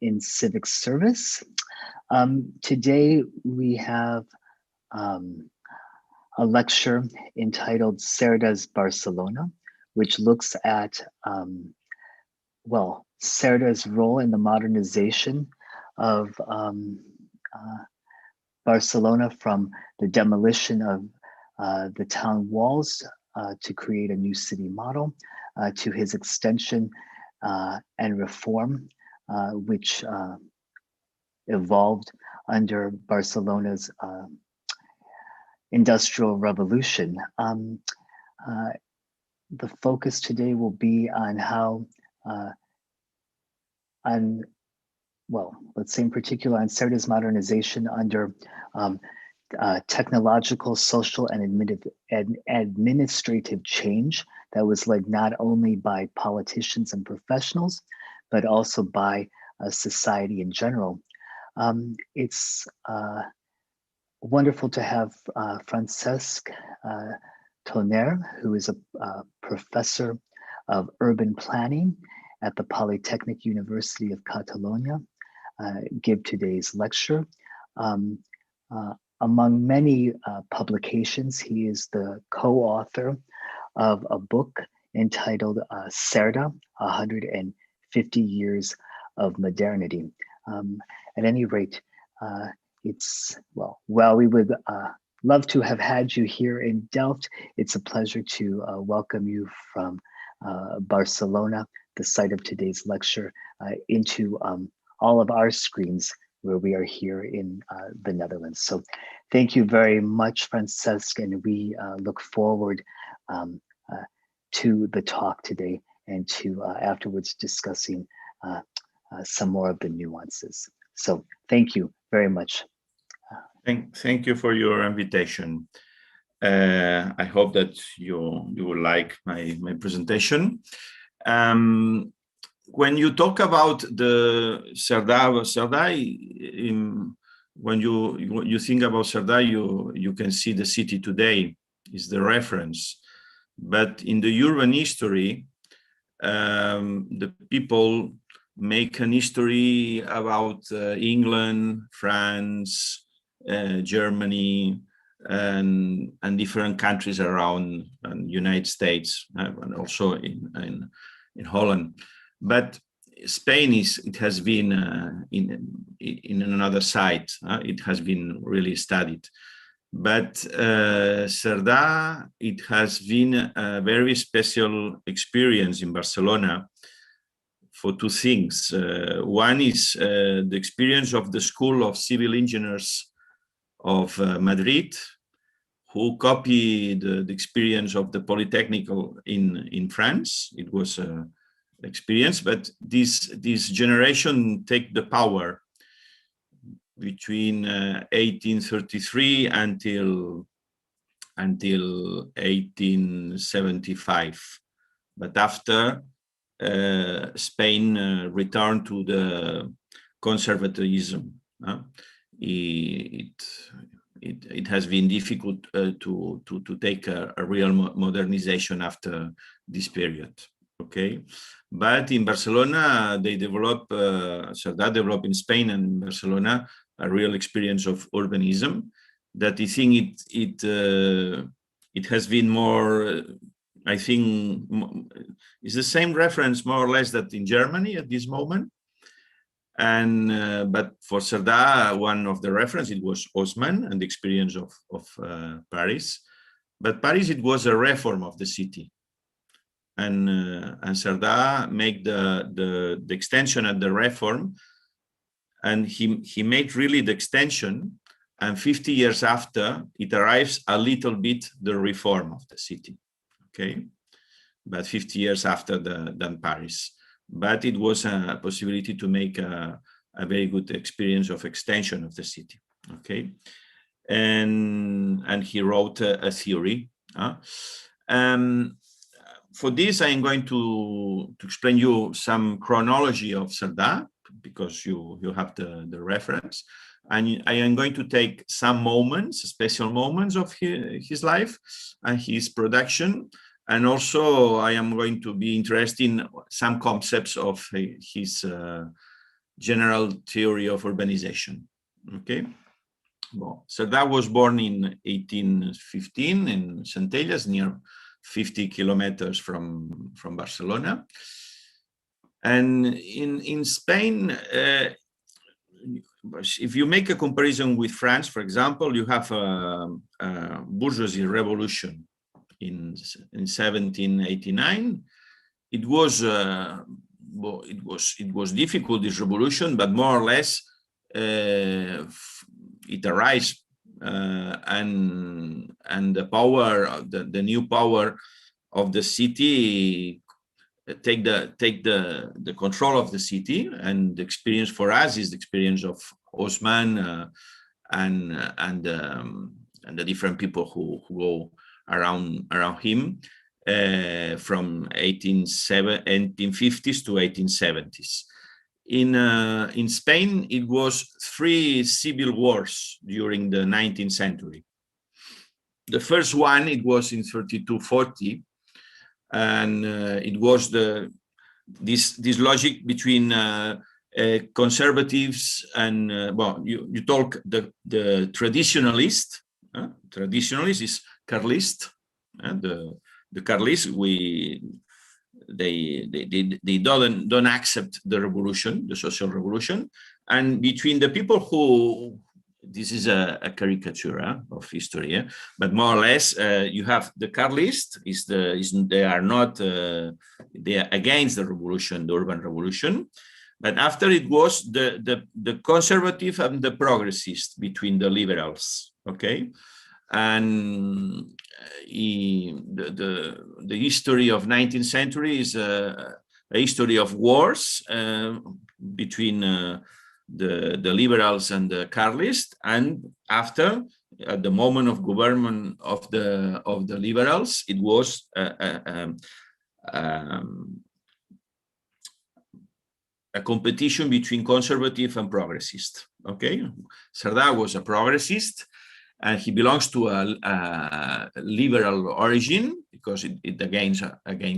in civic service. Today we have a lecture entitled Cerdà's Barcelona, which looks at, Cerdà's role in the modernization of Barcelona, from the demolition of the town walls to create a new city model, to his extension and reform, which evolved under Barcelona's industrial revolution. The focus today will be on how, let's say in particular on Cerdà's modernization under technological, social, and administrative change that was led not only by politicians and professionals, but also by society in general. It's wonderful to have Francesc who is a professor of urban planning at the Polytechnic University of Catalonia, give today's lecture. Among many publications, he is the co-author of a book entitled Cerda, 150 Years of Modernity. At any rate, while we would love to have had you here in Delft, it's a pleasure to welcome you from Barcelona, the site of today's lecture, into all of our screens where we are here in the Netherlands. So thank you very much, Francesc, and we look forward to the talk today and to afterwards discussing some more of the nuances. So thank you very much. Thank you for your invitation. I hope that you will like my presentation. When you talk about the Cerdà, when you think about Cerdà, you can see the city today is the reference. But in the urban history, the people make an history about England, France, Germany, and different countries around United States, and also in Holland. But Spain has been in another side. It has been really studied. But Cerdà, it has been a very special experience in Barcelona for two things. One is the experience of the School of Civil Engineers of Madrid, who copied the experience of the Polytechnic in France. It was an experience, but this generation take the power between 1833 until 1875. But after, Spain returned to the conservatism. It has been difficult to take a real modernization after this period. Okay, but in Barcelona, they Cerdà developed in Spain and in Barcelona a real experience of urbanism that I think it has been more, I think, is the same reference more or less that in Germany at this moment. And but for Cerdà, one of the reference, it was Haussmann and the experience of Paris. But Paris, it was a reform of the city. And Cerdà made the extension and the reform, and he made really the extension, and 50 years after, it arrives a little bit the reform of the city, okay? But 50 years after than Paris. But it was a possibility to make a very good experience of extension of the city, okay? And he wrote a theory. For this, I am going to explain you some chronology of Cerdà, because you have the reference. And I am going to take some moments, special moments of his life and his production. And also I am going to be interested in some concepts of his general theory of urbanization. Okay. Well, Cerdà was born in 1815 in Centelles, near 50 kilometers from Barcelona. And in Spain, if you make a comparison with France, for example, you have a bourgeoisie revolution in 1789. It was well, it was difficult, this revolution, but more or less it arose, and the power, the new power of the city take the control of the city. And the experience for us is the experience of Osman and the different people who go around him from 1850s to 1870s. In Spain, it was 3 civil wars during the 19th century. The first one, it was in 32-40, and it was this logic between conservatives and well, you talk the traditionalist. Traditionalist is Carlist, and the Carlists, they don't accept the revolution, the social revolution. And between the people who, this is a caricature of history, but more or less you have the Carlists, they are against the revolution, the urban revolution. But after it was the conservative and the progressist between the liberals, okay? And the history of 19th century is a history of wars between the liberals and the Carlists. And after, at the moment of government of the liberals, it was a competition between conservative and progressist. Okay, Cerdà was a progressist, and he belongs to a liberal origin because it against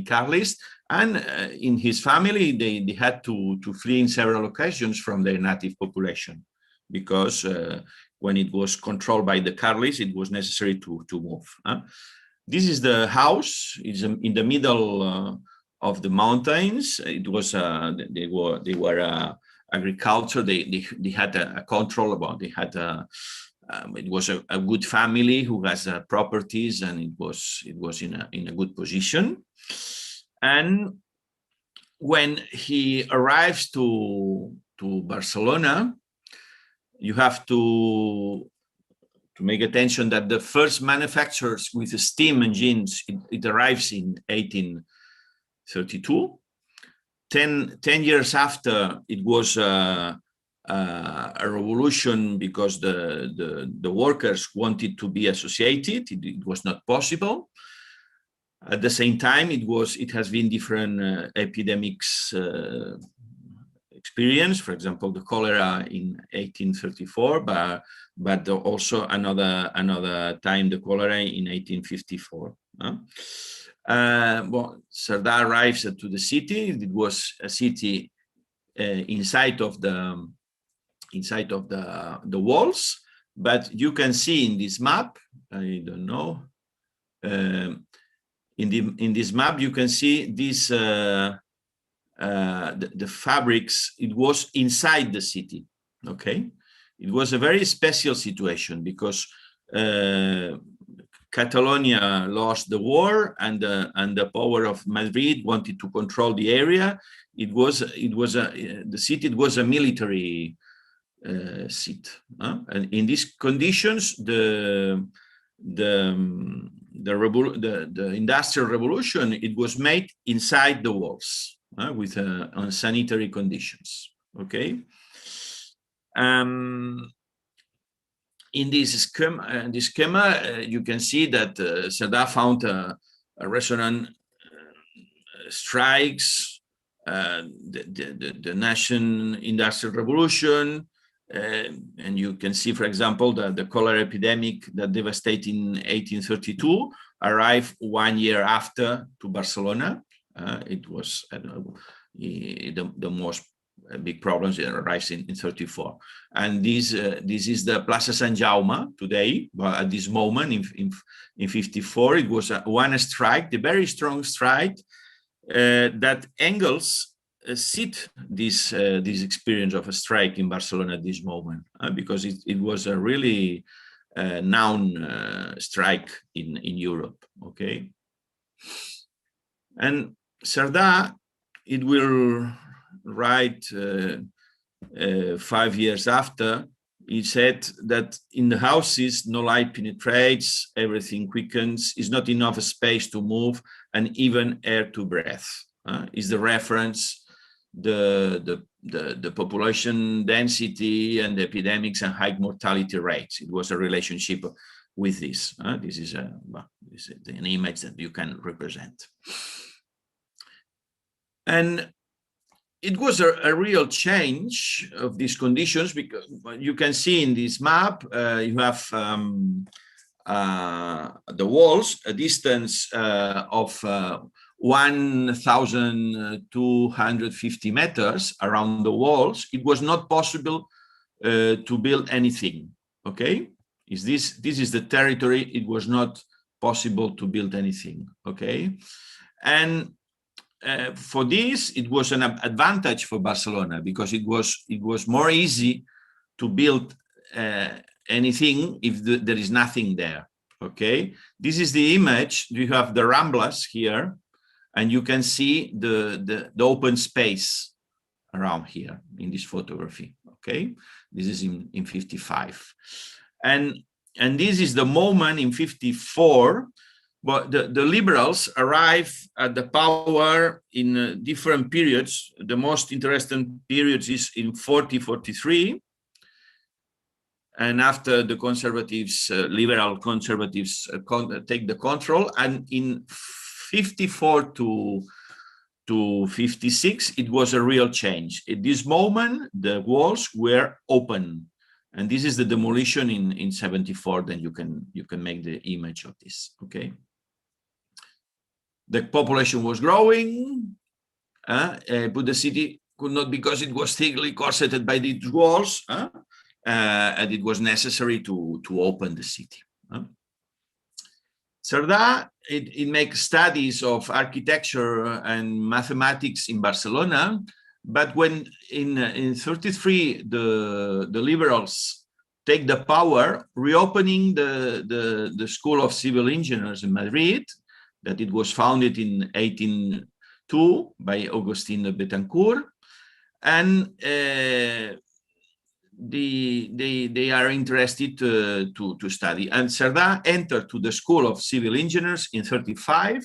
Carlist. And in his family, they had to flee in several occasions from their native population because when it was controlled by the Carlists, it was necessary to move. This is the house. It's in the middle of the mountains. It was they were agriculture. They had a control about. They had it was a good family who has properties, and it was in a good position. And when he arrives to Barcelona, you have to make attention that the first manufacturers with steam engines, it arrives in 1832. 10 years after, it was a revolution because the workers wanted to be associated. It was not possible. At the same time, it has been different epidemics experience. For example, the cholera in 1834, but also another time the cholera in 1854. Well, Cerdà arrives to the city. It was a city inside of the walls, but you can see in this map, I don't know, in this map you can see this the fabrics. It was inside the city. Okay, it was a very special situation because Catalonia lost the war, and the power of Madrid wanted to control the area. The city was a military seat, and in these conditions, the industrial revolution, it was made inside the walls with unsanitary conditions. Okay. In this schema, you can see that Cerdà found a resonant strikes, the National Industrial Revolution, and you can see, for example, the cholera epidemic that devastated in 1832 arrived 1 year after to Barcelona. It was the most big problems arise in 34. And this is the Plaza San Jaume today. But at this moment in 54, it was one strike, the very strong strike that Engels this experience of a strike in Barcelona at this moment, because it was a really known strike in Europe. Okay, and Cerdà, it will write 5 years after. He said that in the houses, no light penetrates, everything quickens, is not enough space to move, and even air to breathe. Is the reference, the population density and the epidemics and high mortality rates. It was a relationship with this. This is an image that you can represent. And it was a real change of these conditions, because you can see in this map, you have the walls, a distance of 1,250 meters around the walls. It was not possible to build anything. Okay, this is the territory. It was not possible to build anything. Okay, and for this, it was an advantage for Barcelona, because it was more easy to build anything if there is nothing there. Okay, this is the image. You have the Ramblas here, and you can see the open space around here in this photography. Okay, this is in 55, and this is the moment in 54. But the liberals arrive at the power in different periods. The most interesting periods is in 40-43. And after the conservatives, liberal conservatives take the control. And in 54 to 56, it was a real change. At this moment, the walls were open. And this is the demolition in 74. Then you can make the image of this, okay? The population was growing, but the city could not, because it was thickly corseted by these walls, and it was necessary to open the city. Cerdà, it makes studies of architecture and mathematics in Barcelona, but when in 33 the liberals take the power, reopening the School of Civil Engineers in Madrid, that it was founded in 1802 by Agustín de Betancourt, and they are interested to study. And Cerdà entered to the School of Civil Engineers in 35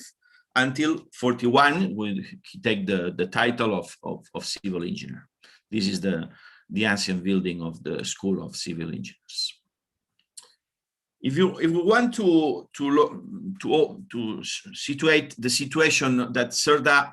until 41, when he take the title of civil engineer. This is the ancient building of the School of Civil Engineers. If you want to situate the situation that Cerdà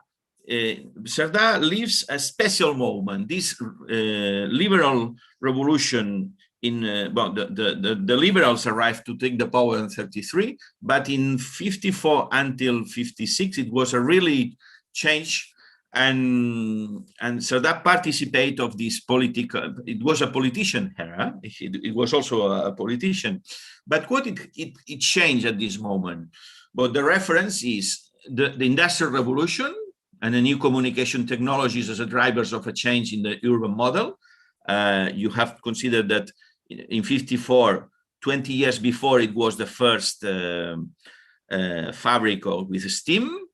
lives a special moment. This liberal revolution the liberals arrived to take the power in 33, but in 54 until 56 it was a really change, and Cerdà participated of this political. It was a politician here. It was also a politician. But what it changed at this moment? But the reference is the Industrial Revolution and the new communication technologies as a drivers of a change in the urban model. You have to consider that in 54, 20 years before, it was the first fabric with steam,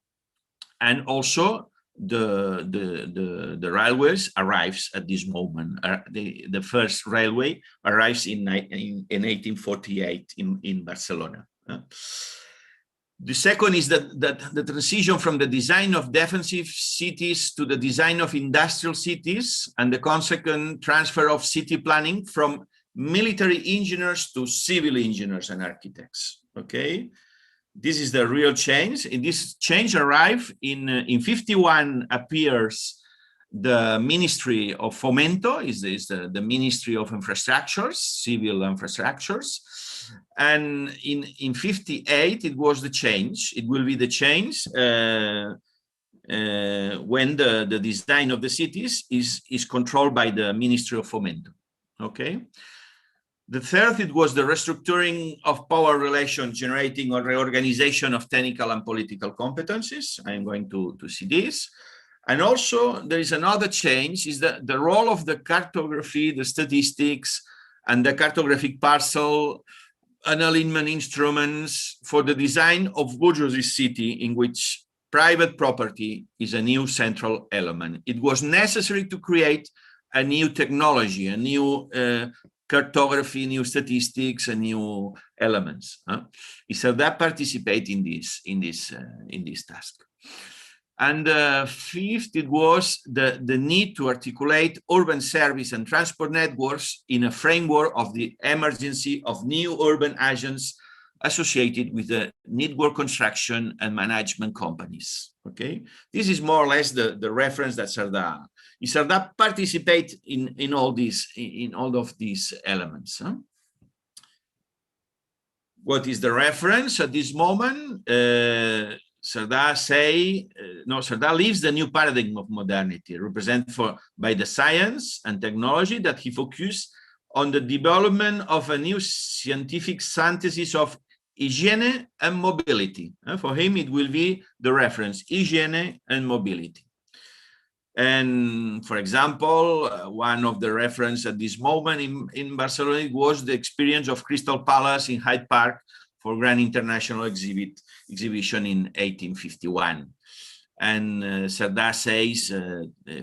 and also the railways arrives at this moment. The first railway arrives in 1848 in Barcelona. The second is that the transition from the design of defensive cities to the design of industrial cities, and the consequent transfer of city planning from military engineers to civil engineers and architects. Okay, this is the real change. And this change arrived in 51. Appears the Ministry of Fomento, is the Ministry of Infrastructures, civil infrastructures. And in 58, it was the change. It will be the change. when the design of the cities is controlled by the Ministry of Fomento. Okay. The third, it was the restructuring of power relations, generating a reorganization of technical and political competencies. I'm going to see this. And also there is another change, is the role of the cartography, the statistics, and the cartographic parcel and alignment instruments for the design of bourgeoisie city, in which private property is a new central element. It was necessary to create a new technology, a new cartography, new statistics, and new elements. Cerdà participate in this task. And fifth, it was the need to articulate urban service and transport networks in a framework of the emergency of new urban agents associated with the network construction and management companies. Okay, this is more or less the reference that Cerdà participate in all of these elements. What is the reference at this moment? Cerdà leaves the new paradigm of modernity, represented by the science and technology that he focused on the development of a new scientific synthesis of hygiene and mobility. For him, it will be the reference, hygiene and mobility. And for example, one of the reference at this moment in Barcelona was the experience of Crystal Palace in Hyde Park for Grand International Exhibition in 1851. And Cerdà says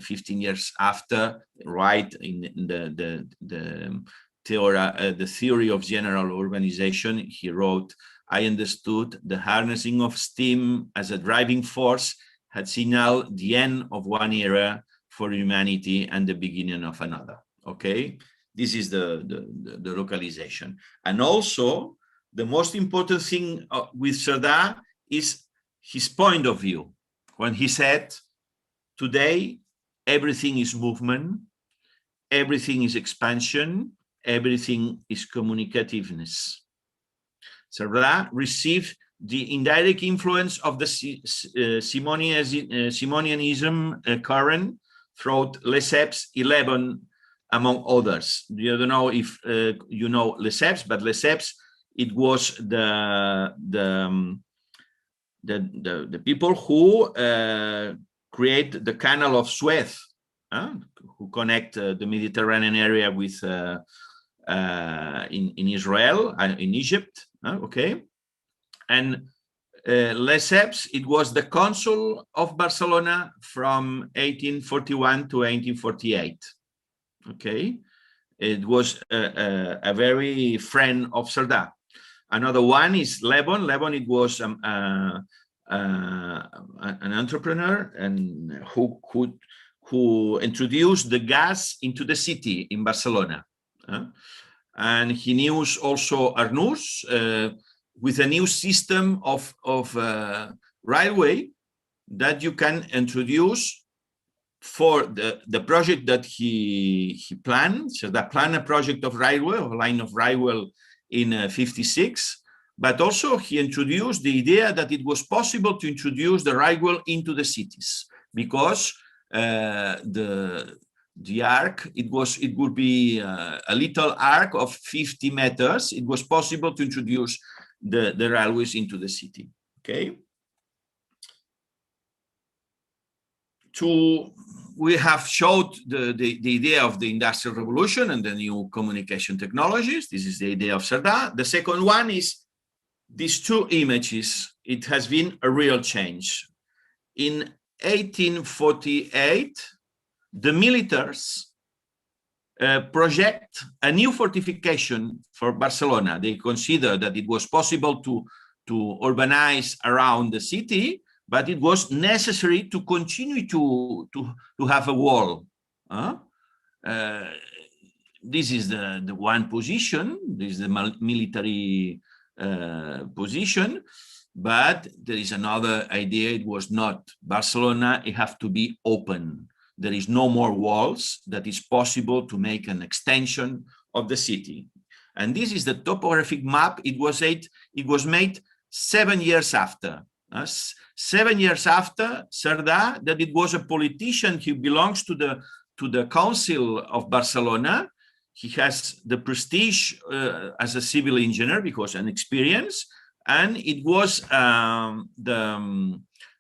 15 years after, right, in the theory of general urbanization, he wrote, "I understood the harnessing of steam as a driving force had signaled the end of one era for humanity and the beginning of another." Okay, this is the localization. And also, the most important thing with Cerdà is his point of view. When he said, today, everything is movement, everything is expansion, everything is communicativeness. Cerdà received the indirect influence of the Simonianism current throughout Lesseps 11, among others. I don't know if you know Lesseps, but Lesseps, it was the people who create the Canal of Suez, who connect the Mediterranean area with in Israel and in Egypt. Okay, and Lesseps, it was the consul of Barcelona from 1841 to 1848. Okay, it was a very friend of Cerdà. Another one is Lebon. Lebon, it was an entrepreneur and who introduced the gas into the city in Barcelona. And he knew also Arnús with a new system of railway that you can introduce for the project that he planned. So that planned a project of railway, a line of railway in 56, but also he introduced the idea that it was possible to introduce the railway into the cities, because the arc, it would be a little arc of 50 meters. It was possible to introduce the railways into the city. Okay. We have showed the idea of the Industrial Revolution and the new communication technologies. This is the idea of Cerdà. The second one is these two images. It has been a real change. In 1848, the militaries project a new fortification for Barcelona. They consider that it was possible to urbanize around the city, but it was necessary to continue to have a wall. This is the one position. This is the military position, but there is another idea. It was not Barcelona. It have to be open. There is no more walls. That is possible to make an extension of the city. And this is the topographic map. It was made 7 years after. 7 years after Cerdà, that it was a politician who belongs to the Council of Barcelona. He has the prestige as a civil engineer because an experience, and it was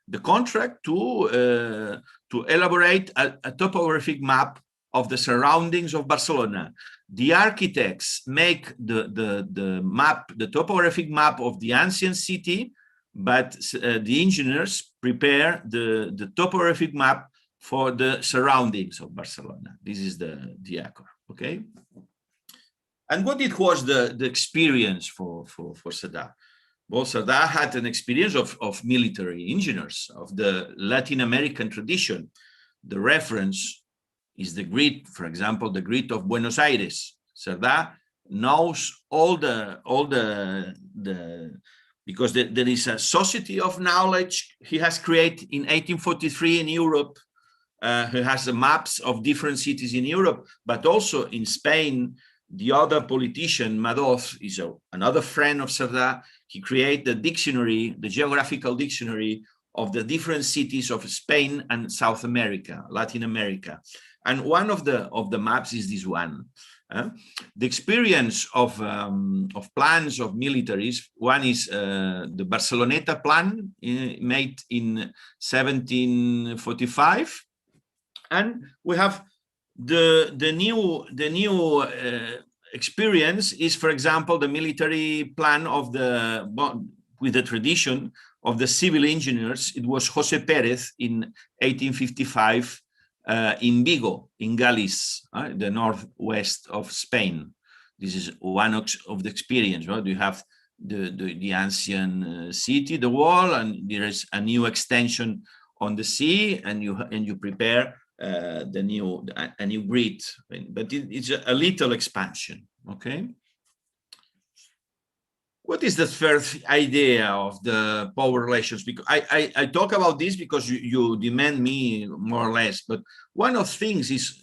the contract to elaborate a topographic map of the surroundings of Barcelona. The architects make the map, the topographic map of the ancient city, but the engineers prepare the topographic map for the surroundings of Barcelona. This is the accord, okay? And what it was the experience for Cerdà? Well, Cerdà had an experience of military engineers, of the Latin American tradition. The reference is the grid, for example, the grid of Buenos Aires. Cerdà knows all the because there is a society of knowledge he has created in 1843 in Europe. He has the maps of different cities in Europe, but also in Spain. The other politician, Madoz, is another friend of Cerdà. He created the dictionary, the geographical dictionary of the different cities of Spain and South America, Latin America. And one of the maps is this one. The experience of plans of militaries, one is the Barceloneta plan made in 1745. And we have the new experience is, for example, the military plan of with the tradition of the civil engineers. It was José Pérez in 1855 in Vigo, in Galicia, the northwest of Spain. This is one of the experience. Right? You have the ancient city, the wall, and there is a new extension on the sea, and you prepare a new grid, but it's a little expansion. Okay. What is the first idea of the power relations? Because I talk about this because you demand me more or less, but one of the things is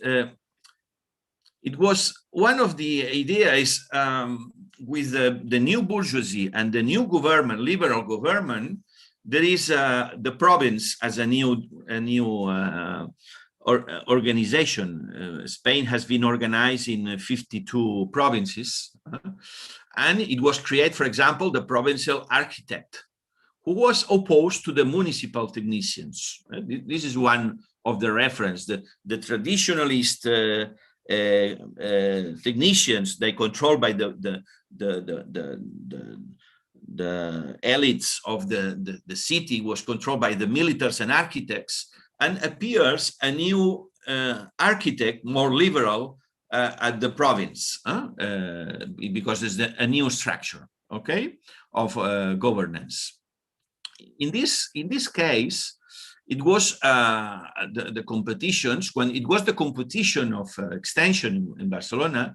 it was one of the ideas with the new bourgeoisie and the new government, liberal government. There is the province as a new organization. Spain has been organized in 52 provinces, and it was created, for example, the provincial architect, who was opposed to the municipal technicians. This is one of the reference. The traditionalist technicians, they controlled by the elites of the city, was controlled by the militaries and architects. And appears a new architect, more liberal, at the province, because there's a new structure, okay, of governance. In this case, it was the competitions. When it was the competition of extension in Barcelona,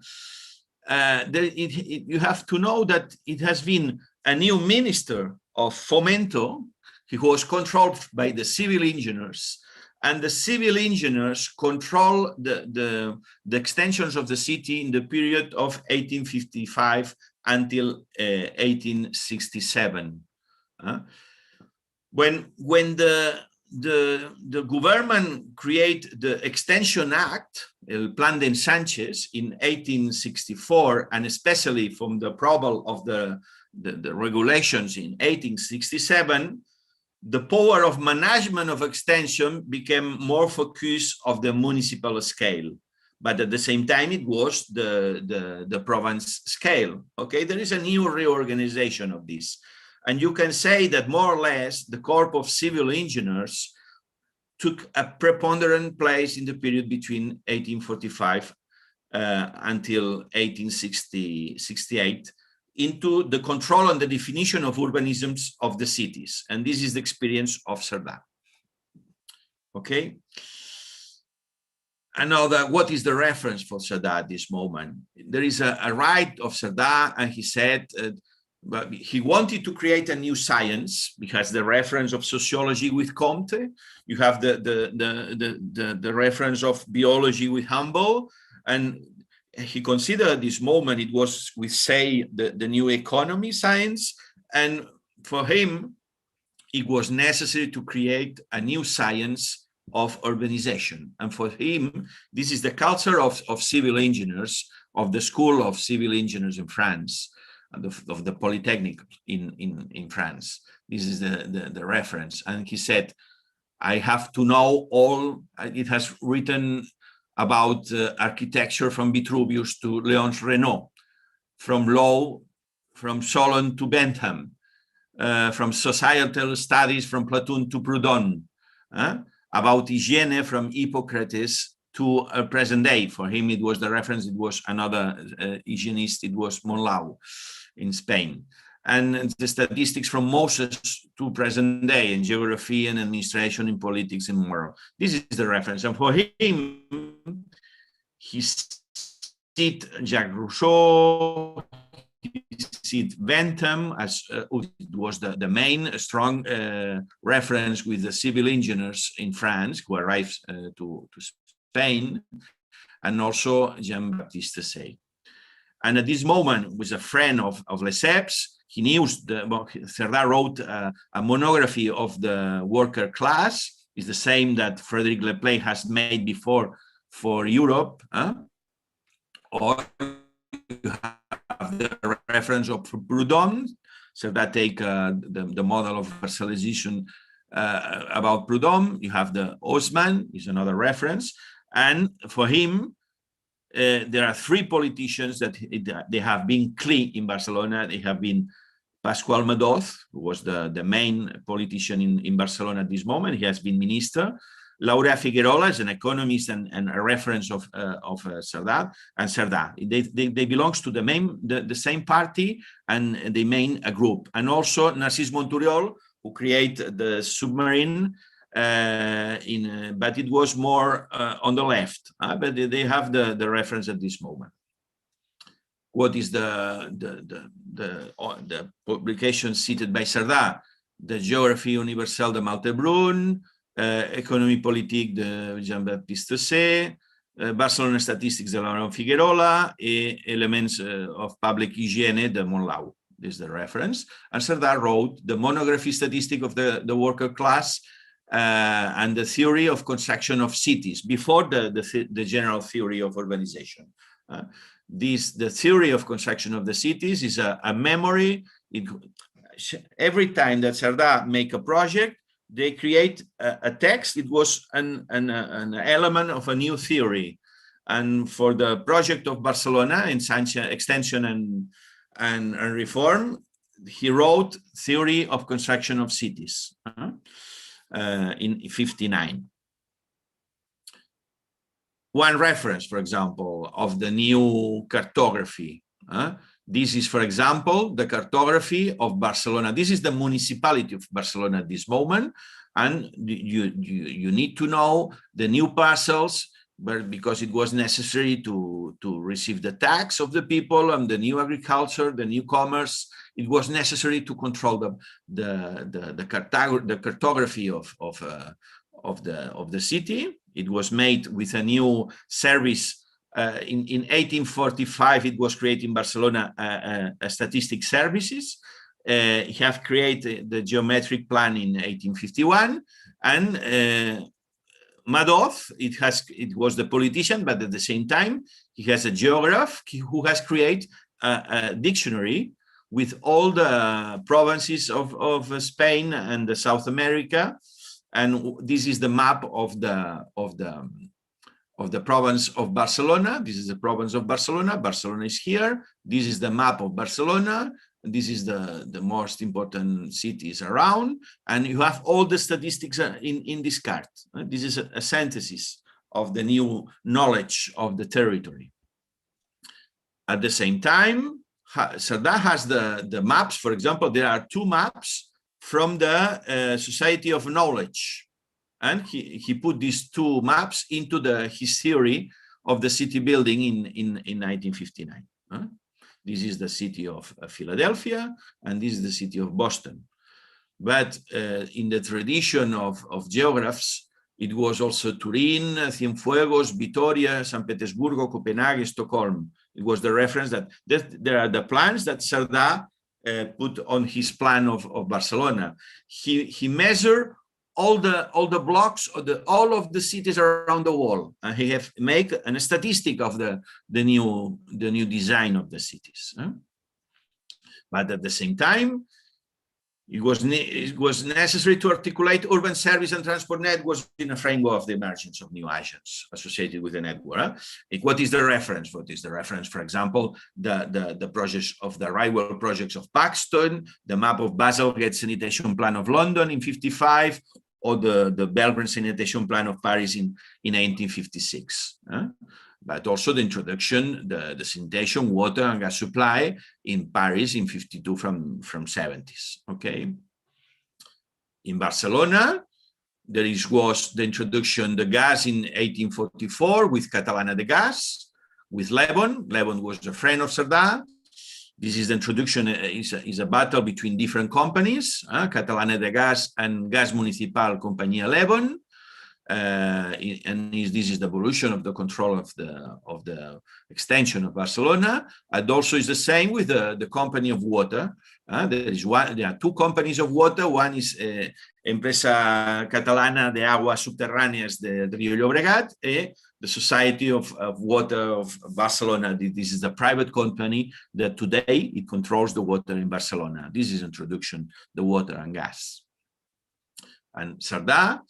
you have to know that it has been a new minister of Fomento, who was controlled by the civil engineers. And the civil engineers control the extensions of the city in the period of 1855 until 1867. When the government created the Extension Act, El Plan de Ensanche, in 1864, and especially from the approval of the regulations in 1867, the power of management of extension became more focused of the municipal scale, but at the same time it was the province scale. Okay, there is a new reorganization of this, and you can say that more or less the Corps of Civil Engineers took a preponderant place in the period between 1845 until 1868. Into the control and the definition of urbanisms of the cities. And this is the experience of Cerdà. Okay. And now what is the reference for Cerdà at this moment? There is a right of Cerdà, and he said but he wanted to create a new science, because the reference of sociology with Comte, you have the reference of biology with Humboldt, and he considered this moment it was with, say, the new economy science. And for him, it was necessary to create a new science of urbanization. And for him, this is the culture of civil engineers, of the School of Civil Engineers in France, of the Polytechnic in France. This is the reference. And he said, I have to know all, it has written about architecture from Vitruvius to Léonce Reynaud, from law, from Solon to Bentham, from societal studies from Plato to Proudhon, about hygiene from Hippocrates to present day. For him, it was the reference, it was another hygienist, it was Monlau in Spain. And the statistics from Moses to present day in geography and administration, in politics and moral. This is the reference. And for him, he cite Jacques Rousseau, he cite Bentham as it was the main strong reference with the civil engineers in France who arrived to Spain, and also Jean-Baptiste Say. And at this moment, was a friend of Lesseps. He knew Cerdà wrote a monography of the worker class. It's the same that Frederic Leplay has made before for Europe. Or you have the reference of Proudhon. Cerdà take the model of parcelization about Proudhon. You have the Haussmann, is another reference. And for him, there are three politicians that they have been key in Barcelona. They have been Pasqual Madoz, who was the main politician in Barcelona at this moment. He has been minister. Laura Figuerola is an economist and a reference of Cerdà, and Cerdà. They belong to the same party, and they main a group. And also Narcís Monturiol, who created the submarine, but it was more on the left. But they have the reference at this moment. What is the publication cited by Cerdà? The Géographie universelle de Malte Brun, Économie politique de Jean-Baptiste Say, Barcelona Statistics de Laurent Figuerola, and Elements of Public Hygiene de Monlau. This is the reference. And Cerdà wrote the monography statistic of the worker class and the theory of construction of cities before the general theory of urbanization. The theory of construction of the cities is a memory. Every time that Cerdà make a project, they create a text. It was an element of a new theory. And for the project of Barcelona, Ensanche, extension and reform, he wrote Theory of Construction of Cities in 59. One reference, for example, of the new cartography. This is, for example, the cartography of Barcelona. This is the municipality of Barcelona at this moment. And you need to know the new parcels, but because it was necessary to receive the tax of the people and the new agriculture, the new commerce, it was necessary to control the cartography of the city. It was made with a new service. In 1845, it was created in Barcelona a statistic services. He have created the geometric plan in 1851, and Madoz, it was the politician, but at the same time, he has a geographer who has created a dictionary with all the provinces of Spain and the South America. And this is the map of the province of Barcelona. This is the province of Barcelona. Barcelona is here. This is the map of Barcelona. This is the most important cities around. And you have all the statistics in this card. This is a synthesis of the new knowledge of the territory. At the same time, Cerdà has the maps. For example, there are two maps from the Society of Knowledge. And he put these two maps into his theory of the city building in 1959. This is the city of Philadelphia, and this is the city of Boston. But in the tradition of geographers, it was also Turin, Cienfuegos, Vitoria, San Petersburgo, Copenhagen, Stockholm. It was the reference that there are the plans that Cerdà put on his plan of Barcelona. He measured all the blocks of all of the cities around the world, and he have make a statistic of the new design of the cities. But at the same time, it was necessary to articulate urban service and transport networks in a framework of the emergence of new agents associated with the network. What is the reference? What is the reference? For example, the projects of the railway projects of Paxton, the map of Baselgate sanitation plan of London in 55, or the Belgrade sanitation plan of Paris in 1856. But also the introduction, the sanitation, water and gas supply in Paris in 52 from 70s, okay? In Barcelona, there was the introduction, the gas in 1844 with Catalana de Gas, with Lebon. Lebon was a friend of Cerdà. This is the introduction, is a battle between different companies, Catalana de Gas and Gas Municipal Companyia Lebon. And this is the evolution of the control of the extension of Barcelona. And also is the same with the company of water. There are two companies of water. One is Empresa Catalana de Aguas Subterráneas de Rio Llobregat, the Society of Water of Barcelona. This is the private company that today it controls the water in Barcelona. This is introduction, the water and gas. And Cerdà,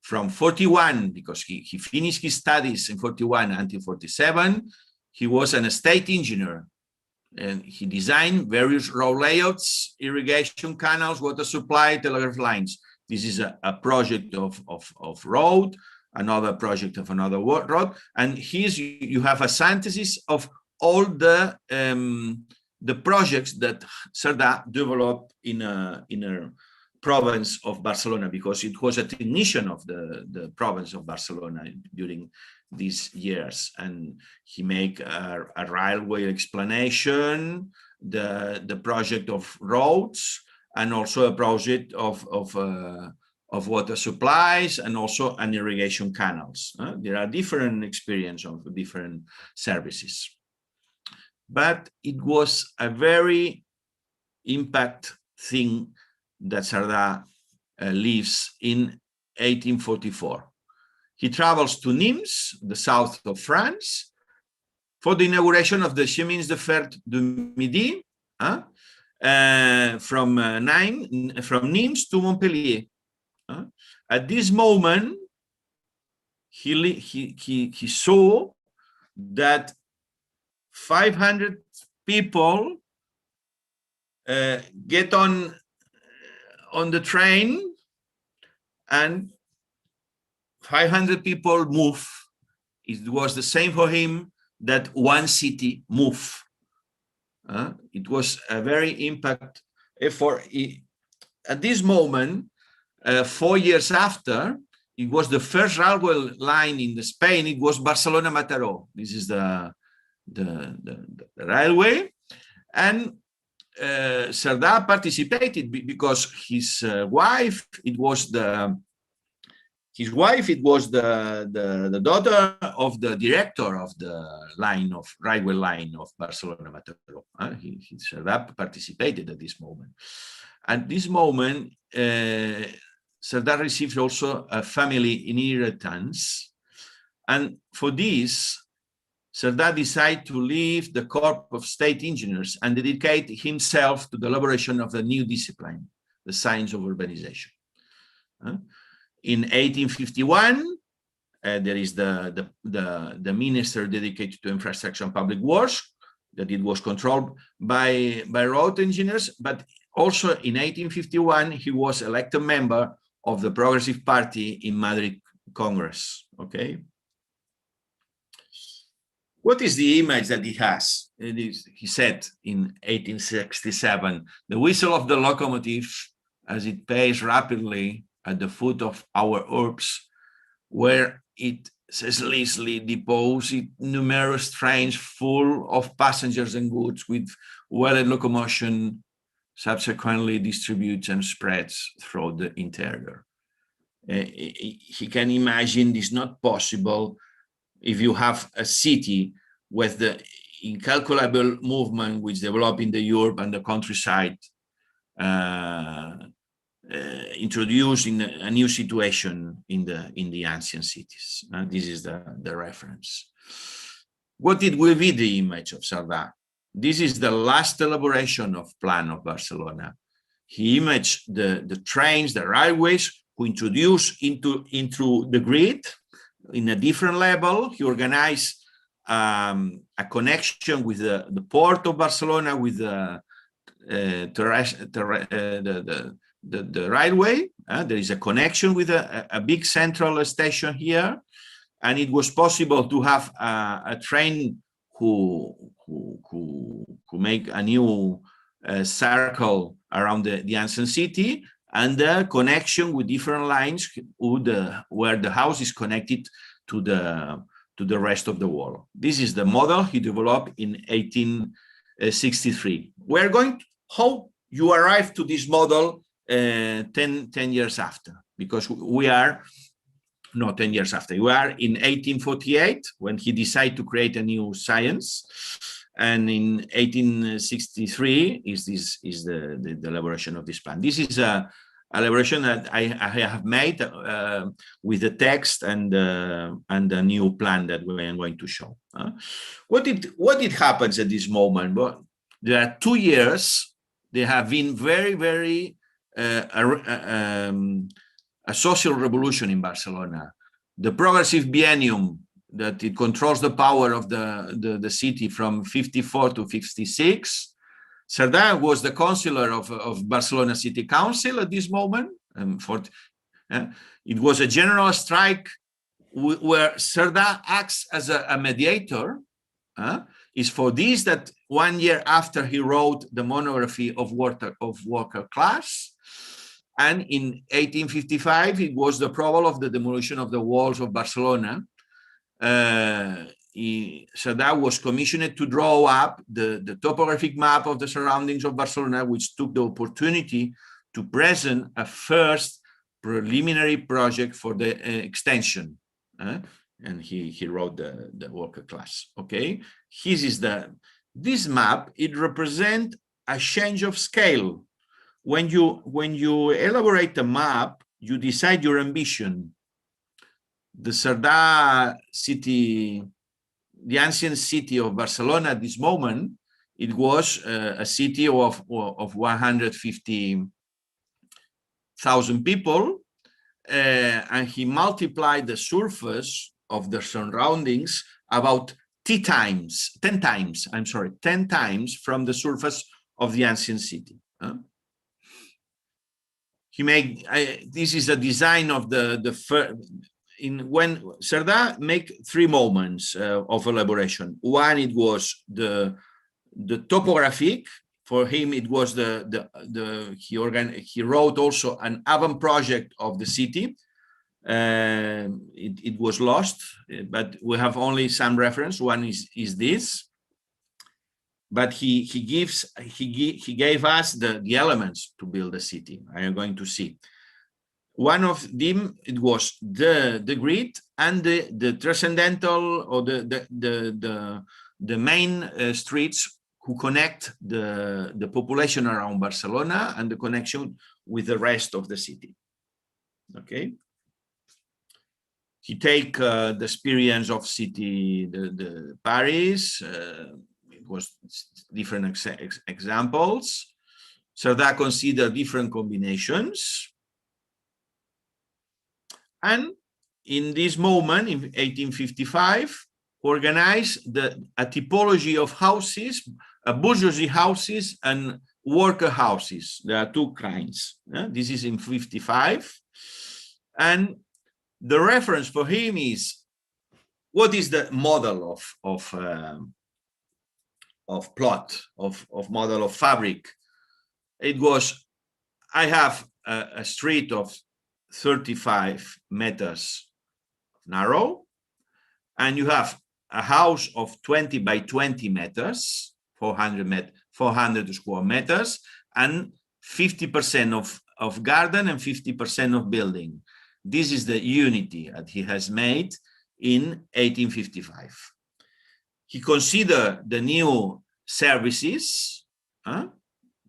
from 41, because he finished his studies in 41 until 47, he was an estate engineer, and he designed various road layouts, irrigation canals, water supply, telegraph lines. This is a project of road, another project of another road, and here you have a synthesis of all the projects that Cerdà developed in a province of Barcelona, because it was a technician of the province of Barcelona during these years. And he make a railway explanation, the project of roads, and also a project of water supplies, and also an irrigation canals. There are different experience of different services. But it was a very impact thing that Cerdà lives in 1844. He travels to Nimes, the south of France, for the inauguration of the Chemins de Fer du Midi, from Nimes to Montpellier. At this moment, he saw that 500 people get on the train, and 500 people move. It was the same for him that one city move. It was a very impact for at this moment. 4 years after, it was the first railway line in Spain. It was Barcelona-Mataró. This is the railway, and Cerdà participated because his wife, it was the daughter of the director of the railway line of Barcelona-Mataró. Cerdà participated at this moment. At this moment, Cerdà received also a family inheritance, and for this, Cerdà decided to leave the Corps of State Engineers and dedicate himself to the elaboration of a new discipline, the science of urbanization. In 1851, there is the minister dedicated to infrastructure and public works, that it was controlled by road engineers, but also in 1851, he was elected member of the Progressive Party in Madrid Congress, okay? What is the image that he has? He said in 1867, the whistle of the locomotive as it paces rapidly at the foot of our Alps, where it ceaselessly deposits numerous trains full of passengers and goods with well-led locomotion, subsequently distributes and spreads through the interior. He can imagine this not possible if you have a city with the incalculable movement which developed in the Europe and the countryside, introducing a new situation in the ancient cities. This is the reference. What did we be the image of Cerdà? This is the last elaboration of plan of Barcelona. He imaged the trains, the railways, who introduced into the grid in a different level. He organized a connection with the port of Barcelona with the railway. There is a connection with a big central station here, and it was possible to have a train who make a new circle around the ancient city, and the connection with different lines where the house is connected to the rest of the world. This is the model he developed in 1863. We're going to, how you arrive to this model 10 years after, because we are not 10 years after. We are in 1848 when he decided to create a new science, and in 1863 is the elaboration of this plan. This is a elaboration that I have made with the text and the new plan that we are going to show. What happens at this moment? Well, there are 2 years. They have been very a social revolution in Barcelona. The Progressiste Biennial, that it controls the power of the city from 54 to 56. Cerdà was the councillor of Barcelona City Council at this moment. It was a general strike where Cerdà acts as a mediator. It's for this that 1 year after he wrote the monography of worker class. And in 1855, it was the approval of the demolition of the walls of Barcelona. Cerdà was commissioned to draw up the topographic map of the surroundings of Barcelona, which took the opportunity to present a first preliminary project for the extension. And he wrote the worker class. Okay, this map, it represents a change of scale. When you elaborate a map, you decide your ambition. The Cerdà city, the ancient city of Barcelona at this moment, it was a city of 150,000 people, and he multiplied the surface of the surroundings about 10 times from the surface of the ancient city. He made this is a design of when Cerdà make 3 moments of elaboration. One, it was the topographic. For him, it was he wrote also an avant project of the city. It was lost, but we have only some reference. One is this. But he gave us the elements to build the city. I am going to see. One of them, it was the grid and the transcendental, or the main streets who connect the population around Barcelona and the connection with the rest of the city. Okay. He take the experience of city, the Paris. It was different examples. Cerdà considered different combinations. And in this moment, in 1855, organized a typology of houses, bourgeoisie houses and worker houses. There are 2 kinds. This is in 55. And the reference for him is, what is the model of plot, of model of fabric? It was, I have a street of 35 meters narrow, and you have a house of 20 by 20 meters, 400 square meters, and 50% of garden and 50% of building. This is the unity that he has made in 1855. he considered the new services.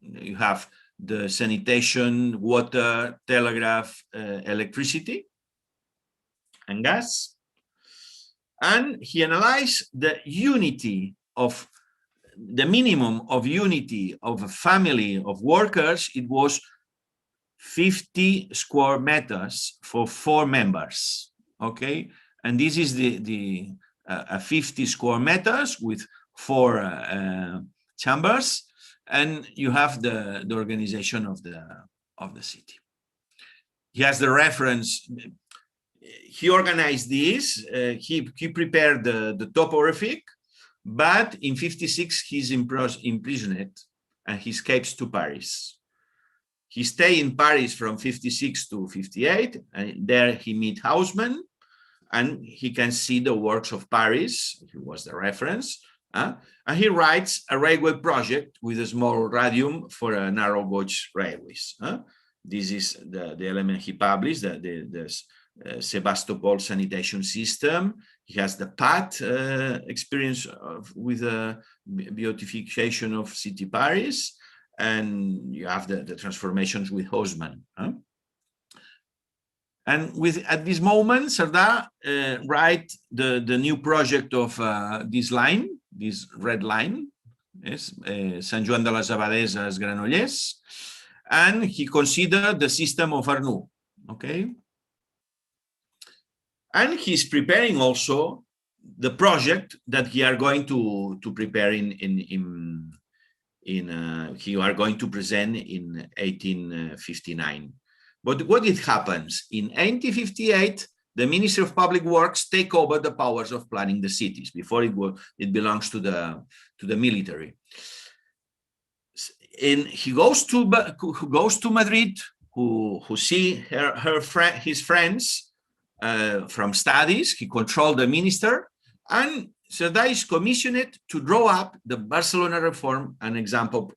You have the sanitation, water, telegraph, electricity, and gas. And he analyzed the unity of the minimum of unity of a family of workers. It was 50 square meters for 4 members. Okay, and this is the 50 square meters with 4 chambers, and you have the organization of the city. He has the reference. He organized this. He prepared the topographic, but in 56 he's imprisoned and he escapes to Paris. He stayed in Paris from 56 to 58, and there he meet Haussmann, and he can see the works of Paris. He was the reference. And he writes a railway project with a small radium for a narrow gauge railways. This is the element he published, the Sebastopol sanitation system. He has the PAT experience with the beautification of city Paris, and you have the transformations with Haussmann. And at this moment, Cerdà write the new project of this line, this red line, yes, Sant Joan de les Abadesses, Granollers, and he considered the system of Arnoux. Okay. And he's preparing also the project that he are going to prepare he are going to present in 1859. But what it happens in 1858, the Ministry of Public Works take over the powers of planning the cities. Before it belongs to the military. And he goes to Madrid, who see his friends from studies. He controlled the minister, and Cerdà is commissioned to draw up the Barcelona reform and example,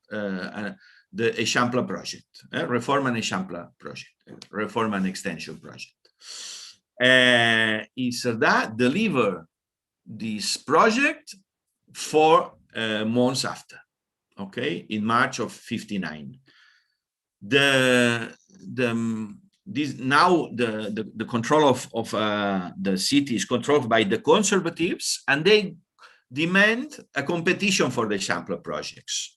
the Eixample project, reform and Eixample project, reform and extension project. Cerdà delivered this project 4 months after, okay, in March of 59. Now the control of the city is controlled by the conservatives, and they demand a competition for the Eixample projects.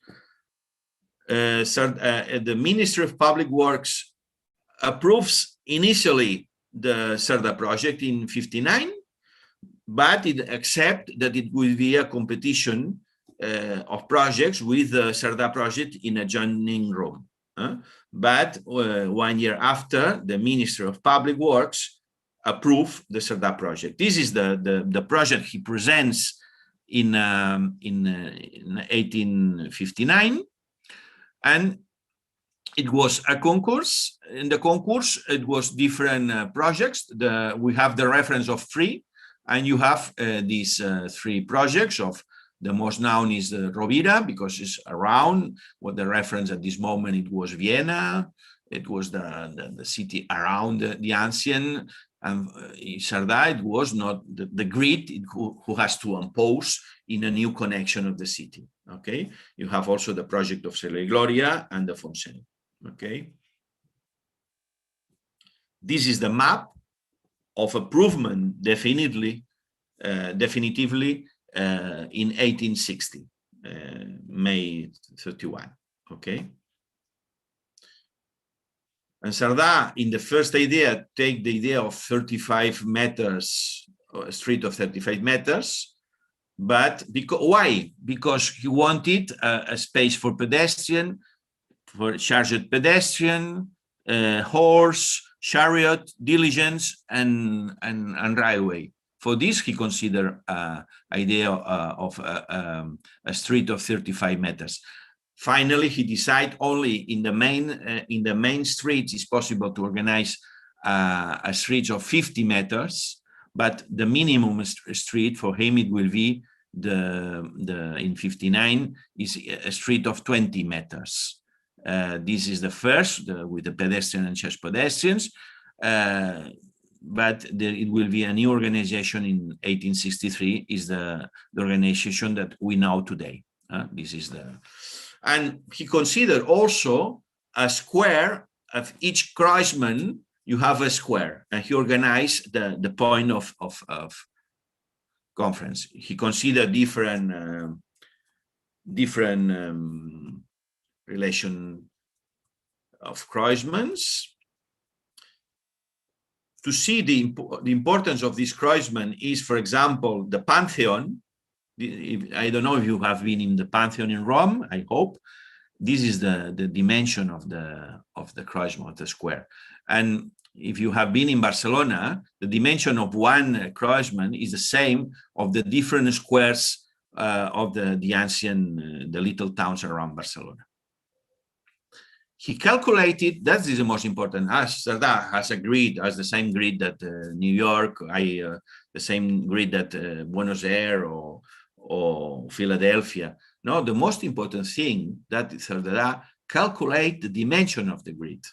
The Ministry of Public Works approves initially the Cerda project in 59, but it accepts that it will be a competition of projects with the Cerda project in adjoining room. But 1 year after, the Ministry of Public Works approved the Cerdà project. This is the project he presents in 1859, and it was a concourse. In the concourse, it was different projects. We have the reference of 3, and you have these 3 projects. Of the most known is the Rovira, because it's around. What the reference at this moment, it was Vienna. It was the city around the ancient. And Cerdà, it was not the grid who has to impose in a new connection of the city. Okay, you have also the project of Celle Gloria and the Fontaine. Okay, this is the map of improvement definitively in 1860, May 31. Okay. And Cerdà, in the first idea, take the idea of 35 meters, a street of 35 meters. But why? Because he wanted a space for pedestrian, for charged pedestrian, horse, chariot, diligence, and railway. For this, he considered idea of a street of 35 meters. Finally, he decided only in the main streets it's possible to organize a street of 50 meters, but the minimum street for him it will be in 59 is a street of 20 meters. This is the first with the pedestrian and just pedestrians. but it will be a new organization in 1863, is the organization that we know today. This is and he considered also a square of each croisement. You have a square, and he organized the point of conference. He considered different relation of croisements. To see the importance of this croisement is, for example, the Pantheon. I don't know if you have been in the Pantheon in Rome, I hope. This is the dimension of the croisement, of the square. And if you have been in Barcelona, the dimension of one croisement is the same of the different squares of the ancient, the little towns around Barcelona. He calculated, that is the most important, as Cerdà has a grid, has the same grid that New York, the same grid that Buenos Aires or Philadelphia. No, the most important thing that Cerdà calculate the dimension of the grid.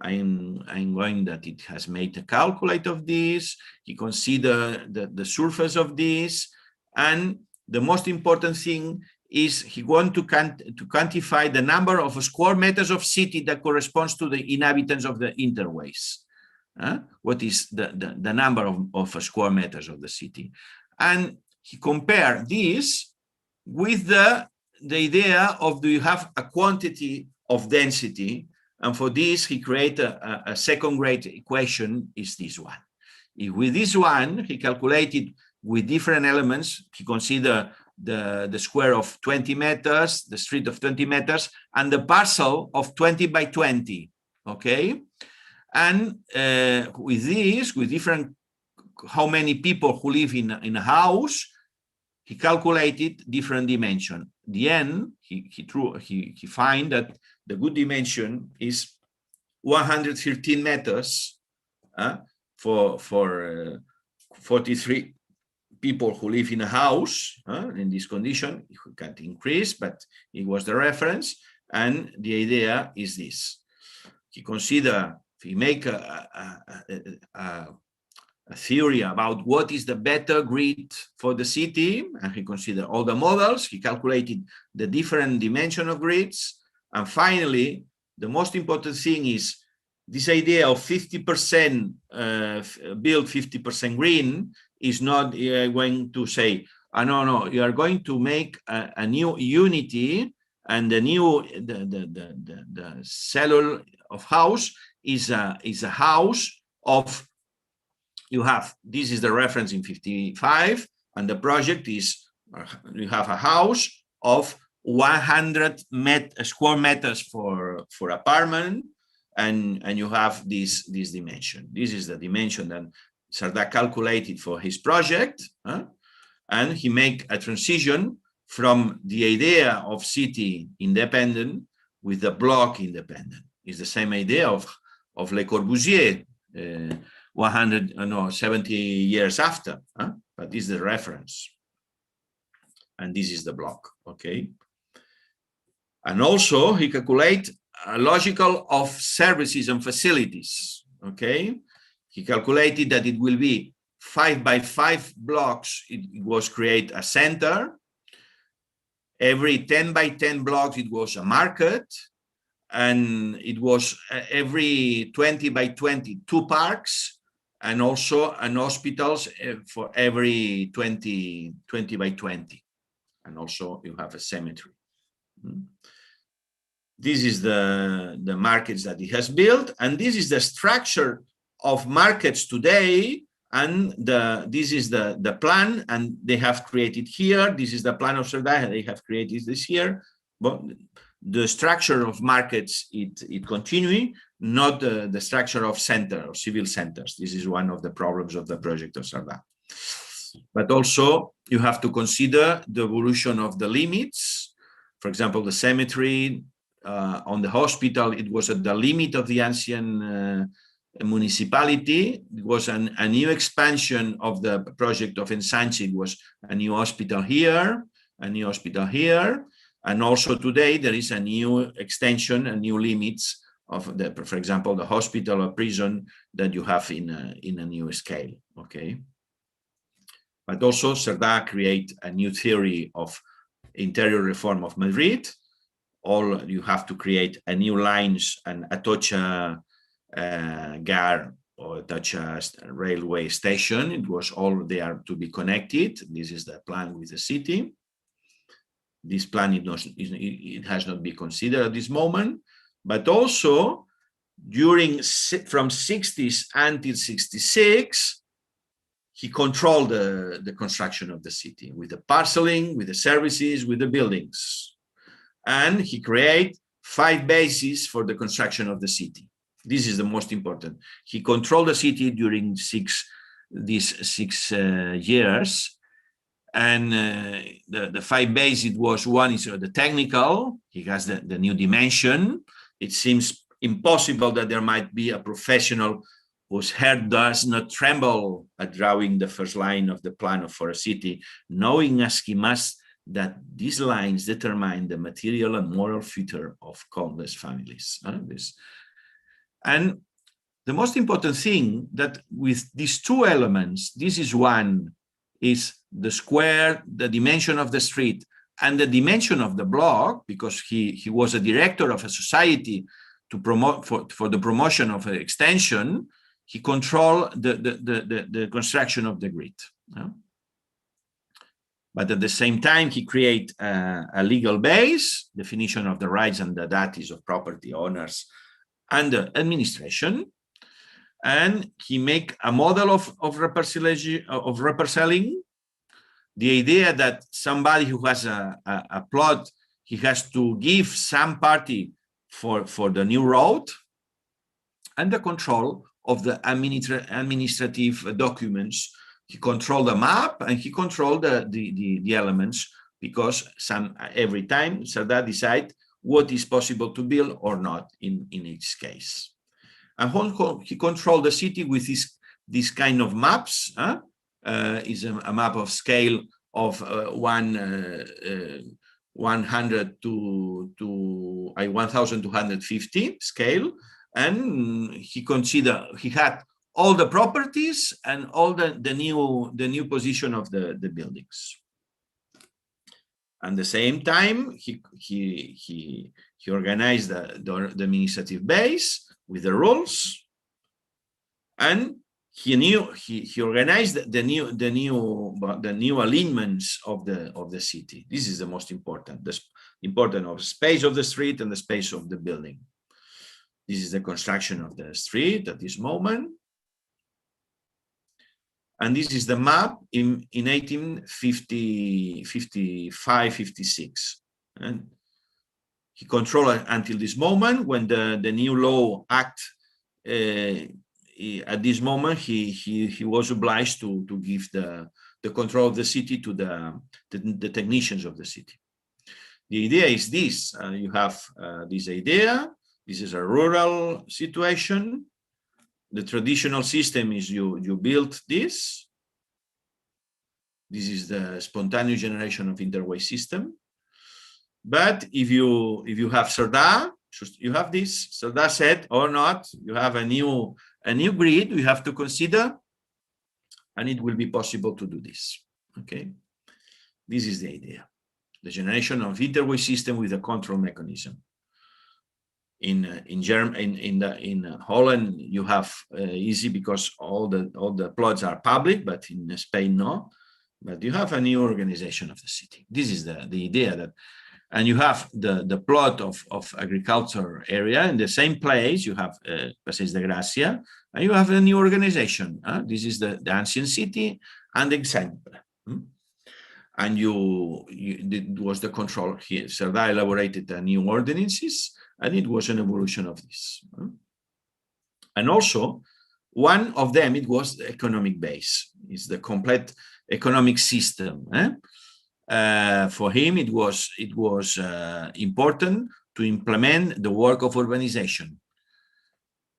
I'm going that it has made a calculate of this. He consider the surface of this, and the most important thing is he want to quantify the number of square meters of city that corresponds to the inhabitants of the interways. What is the number of square meters of the city? And he compared this with the idea of, do you have a quantity of density? And for this, he created a second grade equation, is this one. With this one, he calculated with different elements. He considered the square of 20 meters, the street of 20 meters, and the parcel of 20 by 20, okay? And with this, with different, how many people who live in a house, he calculated different dimension. The end, he find that the good dimension is 113 meters for 43 people who live in a house. In this condition, it can't increase, but it was the reference. And the idea is this. He consider, if he make a theory about what is the better grid for the city, and he considered all the models, he calculated the different dimension of grids, and finally, the most important thing is this idea of 50% build, 50% green is not going to say, no, you are going to make a new unity, and the cellular of house is a house of, you have, this is the reference in 55, and the project is, you have a house of 100 square meters for apartment, and you have this dimension. This is the dimension that Cerdà calculated for his project, and he make a transition from the idea of city independent with the block independent. It's the same idea of Le Corbusier, 70 years after, but this is the reference. And this is the block, okay? And also he calculate a logical of services and facilities, okay? He calculated that it will be 5 by 5 blocks. It was create a center. Every 10 by 10 blocks, it was a market. And it was every 20 by 20, 2 parks, and also an hospitals for every 20 by 20. And also you have a cemetery. This is the markets that he has built, and this is the structure of markets today, and this is the plan, and they have created here. This is the plan of Cerdà, they have created this here. But the structure of markets, it continue, not the structure of center or civil centers. This is one of the problems of the project of Cerdà. But also you have to consider the evolution of the limits. For example, the cemetery, on the hospital, it was at the limit of the ancient municipality. It was a new expansion of the project of Ensanche. It was a new hospital here, a new hospital here. And also today there is a new extension and new limits of the, for example, the hospital or prison that you have in a new scale. Okay, but also Cerdà create a new theory of interior reform of Madrid. All you have to create a new lines and Atocha Gar or Atocha railway station. It was all there to be connected. This is the plan with the city. This plan it has not been considered at this moment, but also during from 60s until 66, he controlled the construction of the city with the parceling, with the services, with the buildings. And he created 5 bases for the construction of the city. This is the most important. He controlled the city during these 6 years. And the 5 bases, it was one is the technical. He has the new dimension. It seems impossible that there might be a professional whose heart does not tremble at drawing the first line of the plan for a city, knowing as he must that these lines determine the material and moral future of countless families. And the most important thing that with these 2 elements, this is one, is the square, the dimension of the street, and the dimension of the block, because he was a director of a society to promote for the promotion of an extension. He controlled the construction of the grid. But at the same time, he create a legal base, definition of the rights and the duties of property owners and the administration. And he make a model of reparcelling. The idea that somebody who has a plot, he has to give some party for the new road, and the control of the administrative documents. He controlled the map and he controlled the elements, because every time Cerdà decide what is possible to build or not in each case. And he controlled the city with this kind of maps. Is a map of scale of 100 to 1250 scale, and he had all the properties and all the new position of the buildings. At the same time, he organized the administrative base with the rules, and he organized the new alignments of the city. This is the most important. The important of space of the street and the space of the building. This is the construction of the street at this moment. And this is the map in 1855, 56. And he controlled until this moment, when the new law act, at this moment, he was obliged to give the control of the city to the technicians of the city. The idea is this: you have this idea. This is a rural situation. The traditional system is you build this. This is the spontaneous generation of interway system. But if you have Cerdà, you have this. Cerdà said, or not, you have a new grid we have to consider, and it will be possible to do this. Okay, this is the idea: the generation of interway system with a control mechanism. In Holland you have easy, because all the plots are public, but in Spain no. But you have a new organization of the city. This is the idea that. And you have the plot of agriculture area in the same place. You have Passeig de Gràcia, and you have a new organization. This is the ancient city and example. And it was the control here. Cerdà elaborated a new ordinances, and it was an evolution of this. And also, one of them, it was the economic base. It's the complete economic system. For him, it was important to implement the work of urbanization.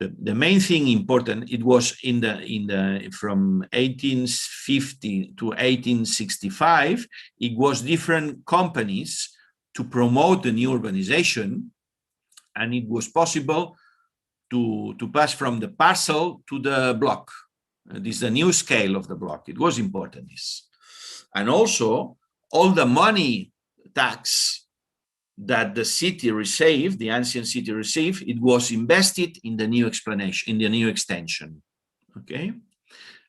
The main thing important, it was from 1850 to 1865, it was different companies to promote the new urbanization, and it was possible to pass from the parcel to the block. This is the new scale of the block. It was important, this. And also, all the money tax that the city received, the ancient city received, it was invested in the new explanation, in the new extension. Okay?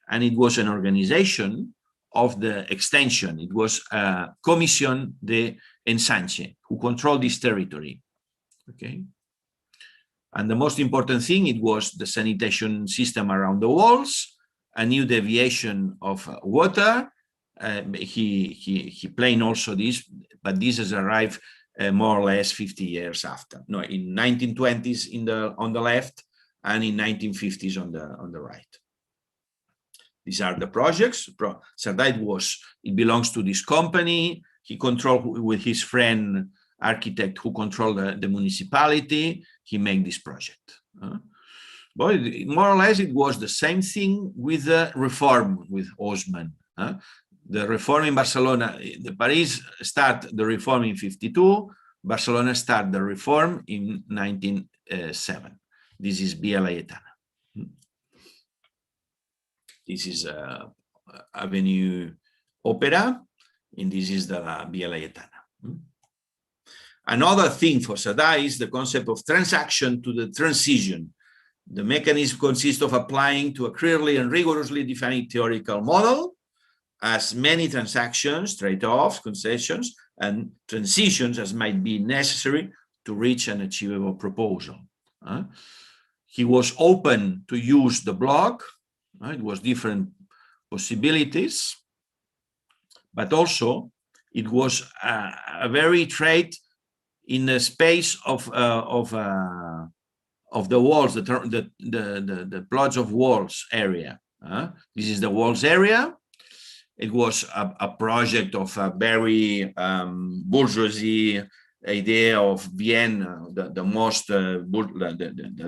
And it was an organization of the extension. It was Commission de Ensanche, who controlled this territory. Okay? And the most important thing, it was the sanitation system around the walls, a new deviation of water. He planned also this, but this has arrived more or less 50 years after. No, in 1920s on the left, and in 1950s on the right. These are the projects. Cerdà, it belongs to this company. He controlled with his friend architect who controlled the municipality. He made this project. But more or less, it was the same thing with the reform with Osman. The reform in Barcelona, Paris started the reform in 52. Barcelona started the reform in 1907. This is Via Laietana. This is Avenue Opera, and this is the Via Laietana. Another thing for Cerdà is the concept of transaction to the transition. The mechanism consists of applying to a clearly and rigorously defined theoretical model as many transactions, trade-offs, concessions, and transitions as might be necessary to reach an achievable proposal. He was open to use the block. It was different possibilities, but also it was a very trade in the space of the walls, the plots of walls area. This is the walls area. It was a project of a very bourgeoisie idea of Vienna, the most the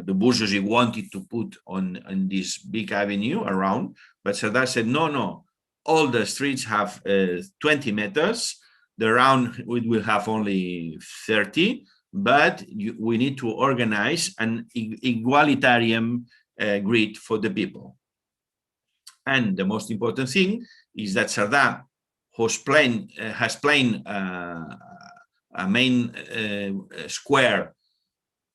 bourgeoisie wanted to put on this big avenue around, but Cerdà said no, all the streets have 20 meters, the round we will have only 30, but we need to organize an egalitarian grid for the people. And the most important thing is that Cerdà has planned a main square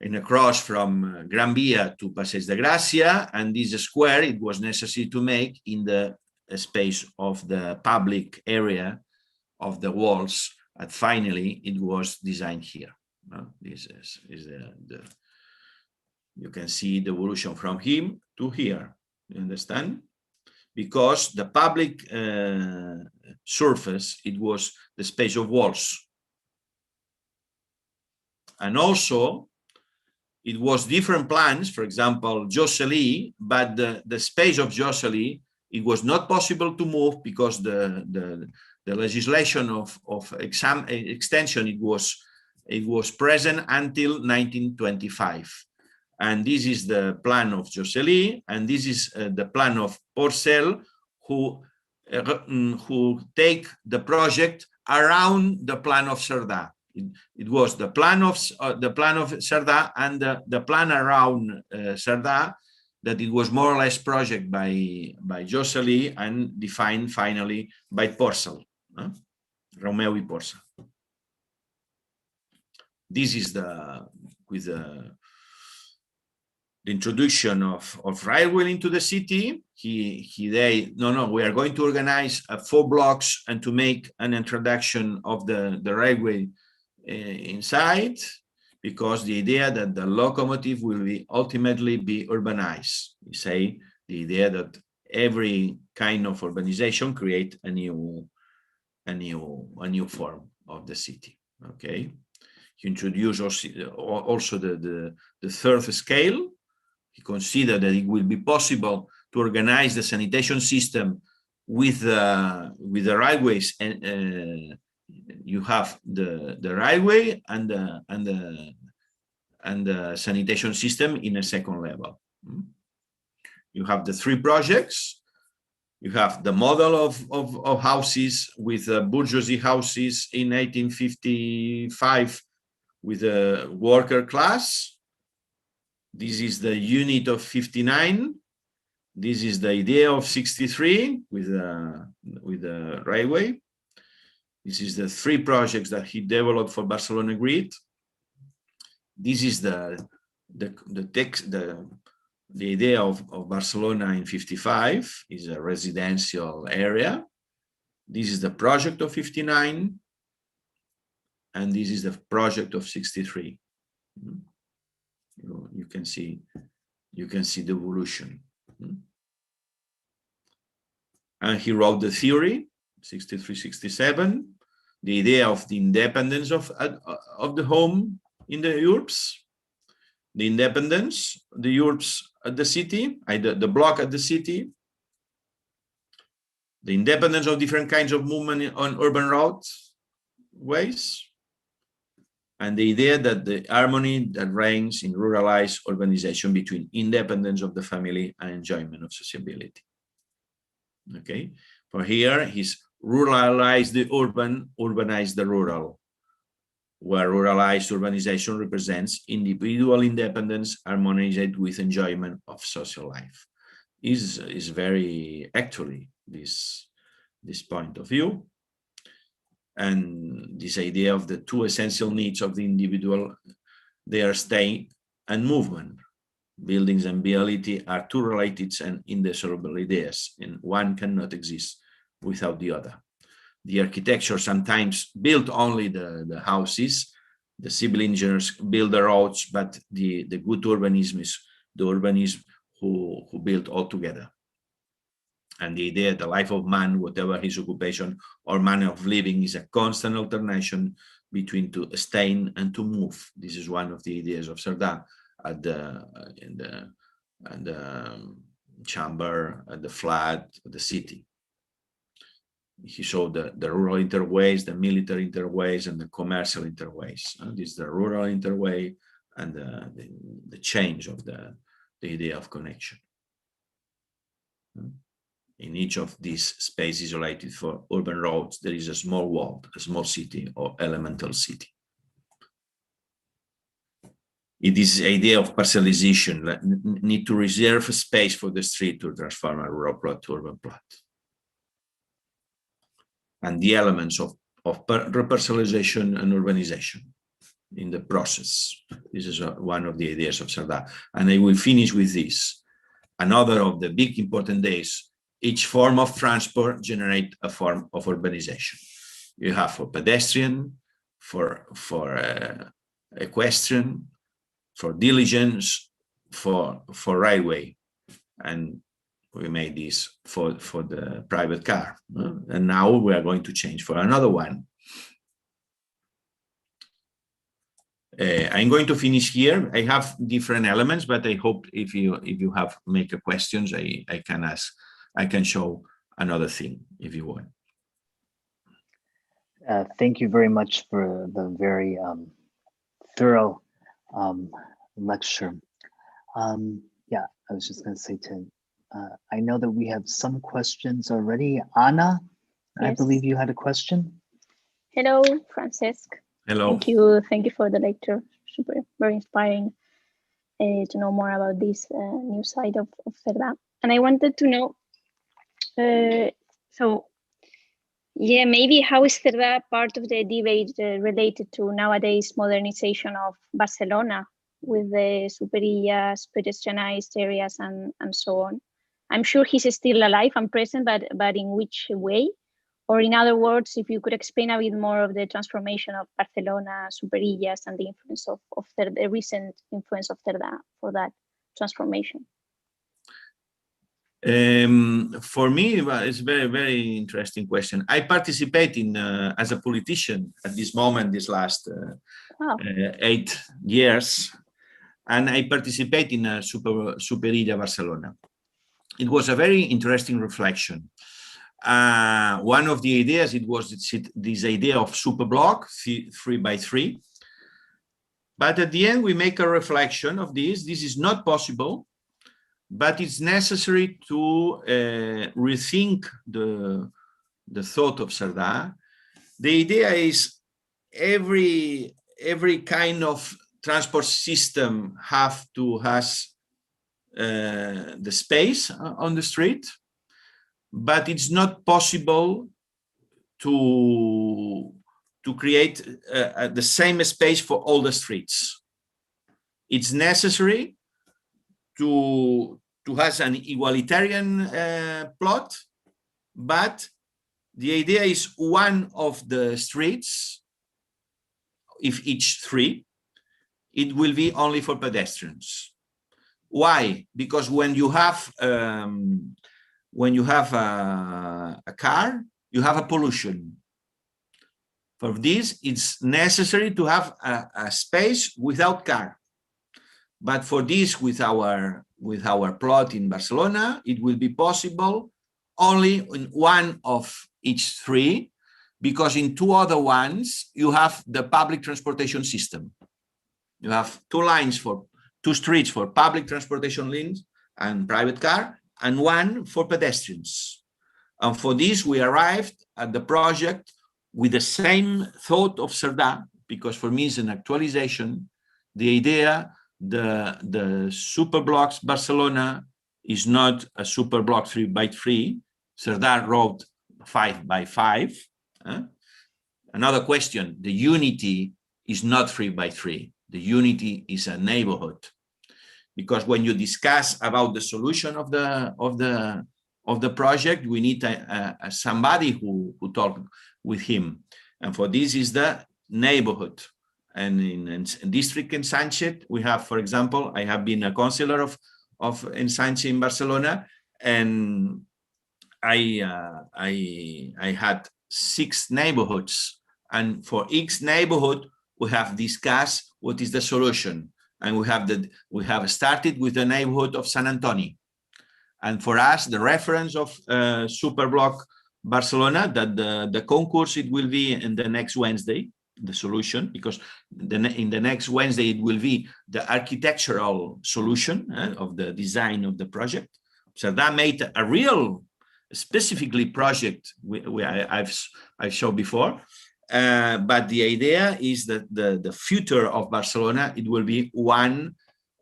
in a cross from Gran Via to Passeig de Gràcia, and this square it was necessary to make in the space of the public area of the walls, and finally it was designed here. This is the you can see the evolution from him to here. You understand? Because the public surface, it was the space of walls. And also, it was different plans, for example, Josely, but the space of Josely, it was not possible to move because the legislation of extension, it was present until 1925. And this is the plan of Josely, and this is the plan of Porcel, who take the project around the plan of Cerdà. It was the plan of Cerdà and the plan around Cerdà, that it was more or less project by Josely and defined finally by Porcel, Romeu i Porcel. This is with the introduction of railway into the city. We are going to organize 4 blocks and to make an introduction of the railway inside, because the idea that the locomotive will ultimately be urbanized. We say the idea that every kind of urbanization create a new form of the city. Okay, he introduced also the third scale. He considered that it will be possible to organize the sanitation system with the railways, and you have the railway and the sanitation system in a second level. You have the 3 projects. You have the model of houses with bourgeoisie houses in 1855 with a worker class. This is the unit of 59. This is the idea of 63 with the railway. This is the 3 projects that he developed for Barcelona Grid. This is the idea of Barcelona in 55 is a residential area. This is the project of 59, and this is the project of 63. You can see the evolution. And he wrote the theory, 63, 67, the idea of the independence of the home in the urbs, the independence, the urbs at the city, the block at the city, the independence of different kinds of movement on urban roads, ways, and the idea that the harmony that reigns in ruralized urbanization between independence of the family and enjoyment of sociability. Okay, for here he's ruralized the urban, urbanized the rural, where ruralized urbanization represents individual independence harmonized with enjoyment of social life. Is very actually this point of view. And this idea of the 2 essential needs of the individual, they are stay and movement. Buildings and reality are 2 related and indissoluble ideas, and one cannot exist without the other. The architecture sometimes built only the houses, the civil engineers build the roads, but the good urbanism is the urbanism who built all together. And the idea, the life of man, whatever his occupation or manner of living, is a constant alternation between to stay and to move. This is one of the ideas of Cerdà at the chamber, at the flat, at the city. He showed the rural interways, the military interways, and the commercial interways. This is the rural interway and the change of the idea of connection. In each of these spaces isolated for urban roads, there is a small world, a small city or elemental city. It is the idea of parcelization, need to reserve a space for the street to transform a rural plot to urban plot. And the elements of reparcellization and urbanization in the process. This is one of the ideas of Cerdà. And I will finish with this. Another of the big important days, each form of transport generate a form of urbanization. You have for pedestrian, for equestrian, for diligence, for railway, and we made this for the private car. And now we are going to change for another one. I'm going to finish here. I have different elements, but I hope if you have make a questions, I can ask. I can show another thing if you want. Thank you very much for the very thorough lecture. Yeah, I was just going to say I know that we have some questions already. Anna, yes. I believe you had a question. Hello, Francesc. Hello. Thank you for the lecture. Very inspiring to know more about this new side of Cerdà. And I wanted to know, so yeah, maybe how is Cerdà part of the debate related to nowadays modernization of Barcelona with the superillas, pedestrianized areas, and so on? I'm sure he's still alive and present, but in which way? Or in other words, if you could explain a bit more of the transformation of Barcelona, superillas, and the influence of the recent influence of Cerdà for that transformation. For me, it's a very, very interesting question. I participate in as a politician at this moment, this last 8 years, and I participate in a superilla Barcelona. It was a very interesting reflection. One of the ideas, it was this idea of super block 3x3. But at the end, we make a reflection of this. This is not possible, but it's necessary to rethink the thought of Cerdà. The idea is every kind of transport system have to has the space on the street, but it's not possible to create the same space for all the streets. It's necessary to have an egalitarian plot, but the idea is one of the streets, if each three, it will be only for pedestrians. Why? Because when you have a car, you have a pollution. For this, it's necessary to have a space without car. But for this, with our plot in Barcelona, it will be possible only in one of each three, because in two other ones, you have the public transportation system. You have two streets for public transportation lanes and private car, and one for pedestrians. And for this, we arrived at the project with the same thought of Cerdà, because for me it's an actualization. The idea, the super blocks Barcelona is not a super block 3x3. Cerdà wrote 5x5. Another question, the unity is not 3x3. The unity is a neighborhood. Because when you discuss about the solution of the project, we need somebody who talk with him. And for this is the neighborhood. And in district Ensanche, we have, for example, I have been a councillor of Ensanche in Barcelona, and I had 6 neighborhoods, and for each neighborhood we have discussed what is the solution, and we have started with the neighborhood of San Antoni, and for us the reference of Superblock Barcelona, that the concourse it will be in the next Wednesday, the solution, because in the next Wednesday it will be the architectural solution of the design of the project. So that made a real specifically project I've showed before, but the idea is that the future of Barcelona, it will be one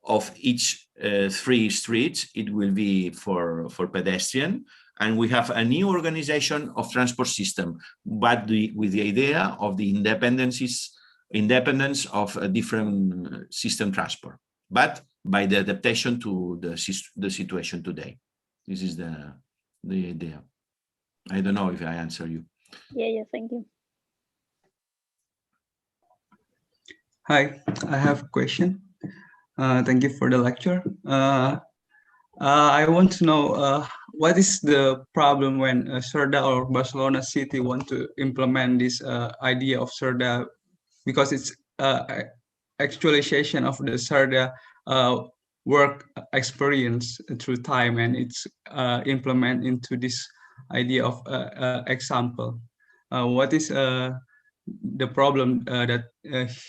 of each 3 streets. It will be for pedestrian, and we have a new organization of transport system, but with the idea of the independence of a different system transport, but by the adaptation to the situation today. This is the idea. I don't know if I answer you. Yeah, thank you. Hi, I have a question. Thank you for the lecture. I want to know what is the problem when Cerdà or Barcelona city want to implement this idea of Cerdà, because it's actualization of the Cerdà work experience through time, and it's implement into this idea of example. What is the problem that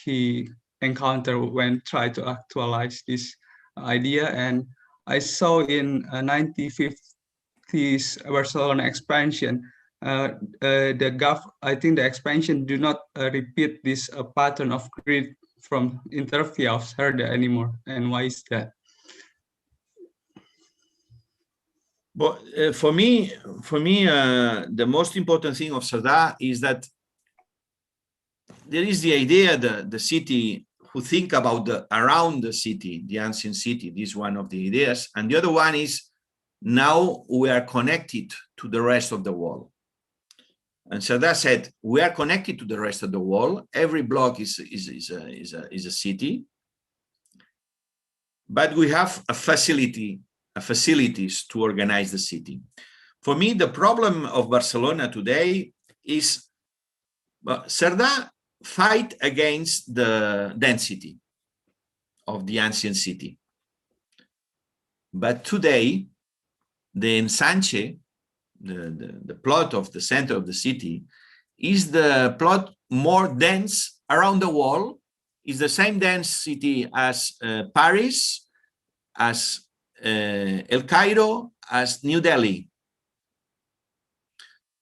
he encountered when try to actualize this idea? And I saw in 1950s Barcelona expansion, I think the expansion do not repeat this pattern of grid from interview of Cerdà anymore. And why is that? But for me, the most important thing of Cerdà is that there is the idea that the city who think about around the city, the ancient city, this is one of the ideas. And the other one is now we are connected to the rest of the world. And Cerdà said, we are connected to the rest of the world. Every block is a city, but we have facilities to organize the city. For me, the problem of Barcelona today is Cerdà fight against the density of the ancient city. But today, the Ensanche, the plot of the center of the city, is the plot more dense around the world, is the same density as Paris, as El Cairo, as New Delhi.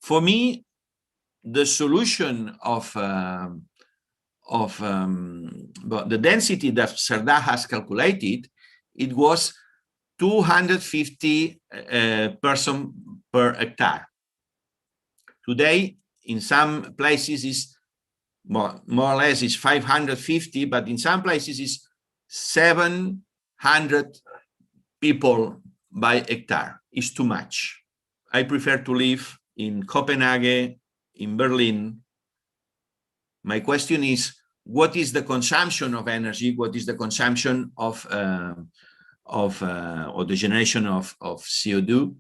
For me, the solution of but the density that Cerdà has calculated, it was 250 person per hectare. Today, in some places is more or less is 550, but in some places is 700 people by hectare. Is too much. I prefer to live in Copenhagen, in Berlin. My question is, what is the consumption of energy? What is the consumption of or the generation of CO2?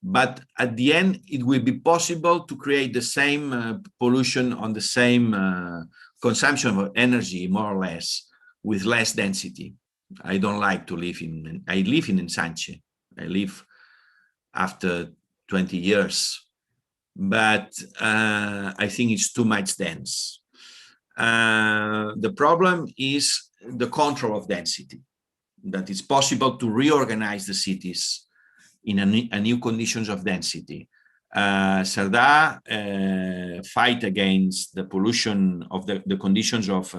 But at the end, it will be possible to create the same pollution on the same consumption of energy, more or less, with less density. I don't like to live in, I live in Ensanche. I live after 20 years, but I think it's too much dense. The problem is the control of density, that it's possible to reorganize the cities in a new conditions of density. Cerdà fight against the pollution of the conditions of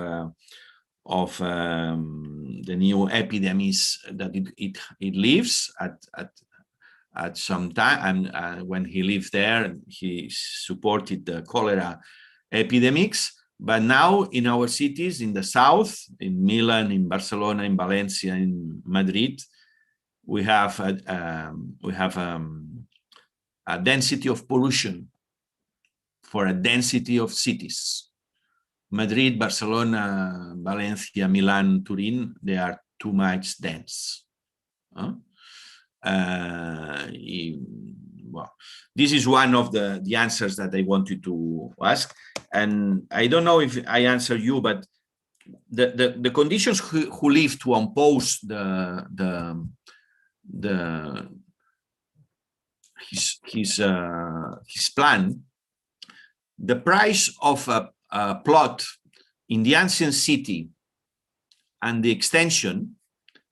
the new epidemics that it lives at some time. And when he lived there, he supported the cholera epidemics. But now in our cities, in the south, in Milan, in Barcelona, in Valencia, in Madrid, we have a density of pollution for a density of cities. Madrid, Barcelona, Valencia, Milan, Turin, they are too much dense. Well, this is one of the answers that I wanted to ask. And I don't know if I answer you, but the conditions who live to impose his plan, the price of a plot in the ancient city and the extension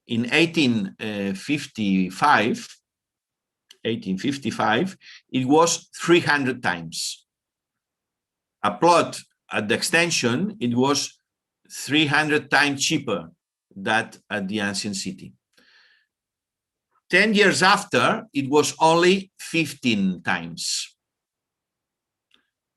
in 1855, it was 300 times. A plot at the extension, it was 300 times cheaper than at the ancient city. 10 years after, it was only 15 times.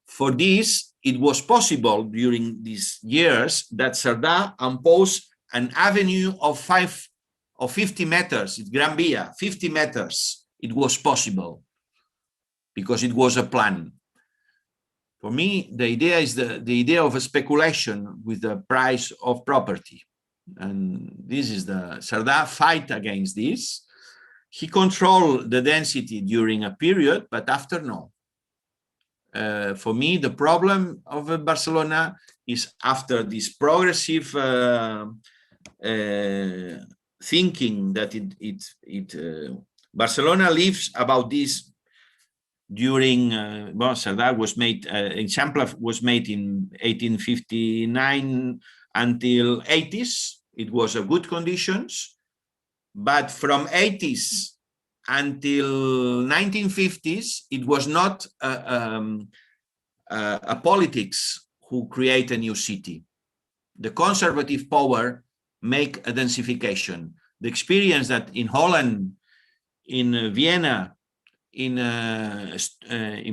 For this, it was possible during these years that Cerdà imposed an avenue of 50 meters, it's Gran Via, 50 meters. It was possible because it was a plan. For me, the idea is the idea of a speculation with the price of property. And this is the Cerdà fight against this. He controlled the density during a period, but after no. For me, the problem of Barcelona is after this progressive thinking that Barcelona lives about this during well, Cerdà was made, example was made in 1859 until 80s. It was a good conditions, but from 80s until 1950s, it was not a politics who create a new city. The conservative power make a densification. The experience that in Holland, in Vienna, in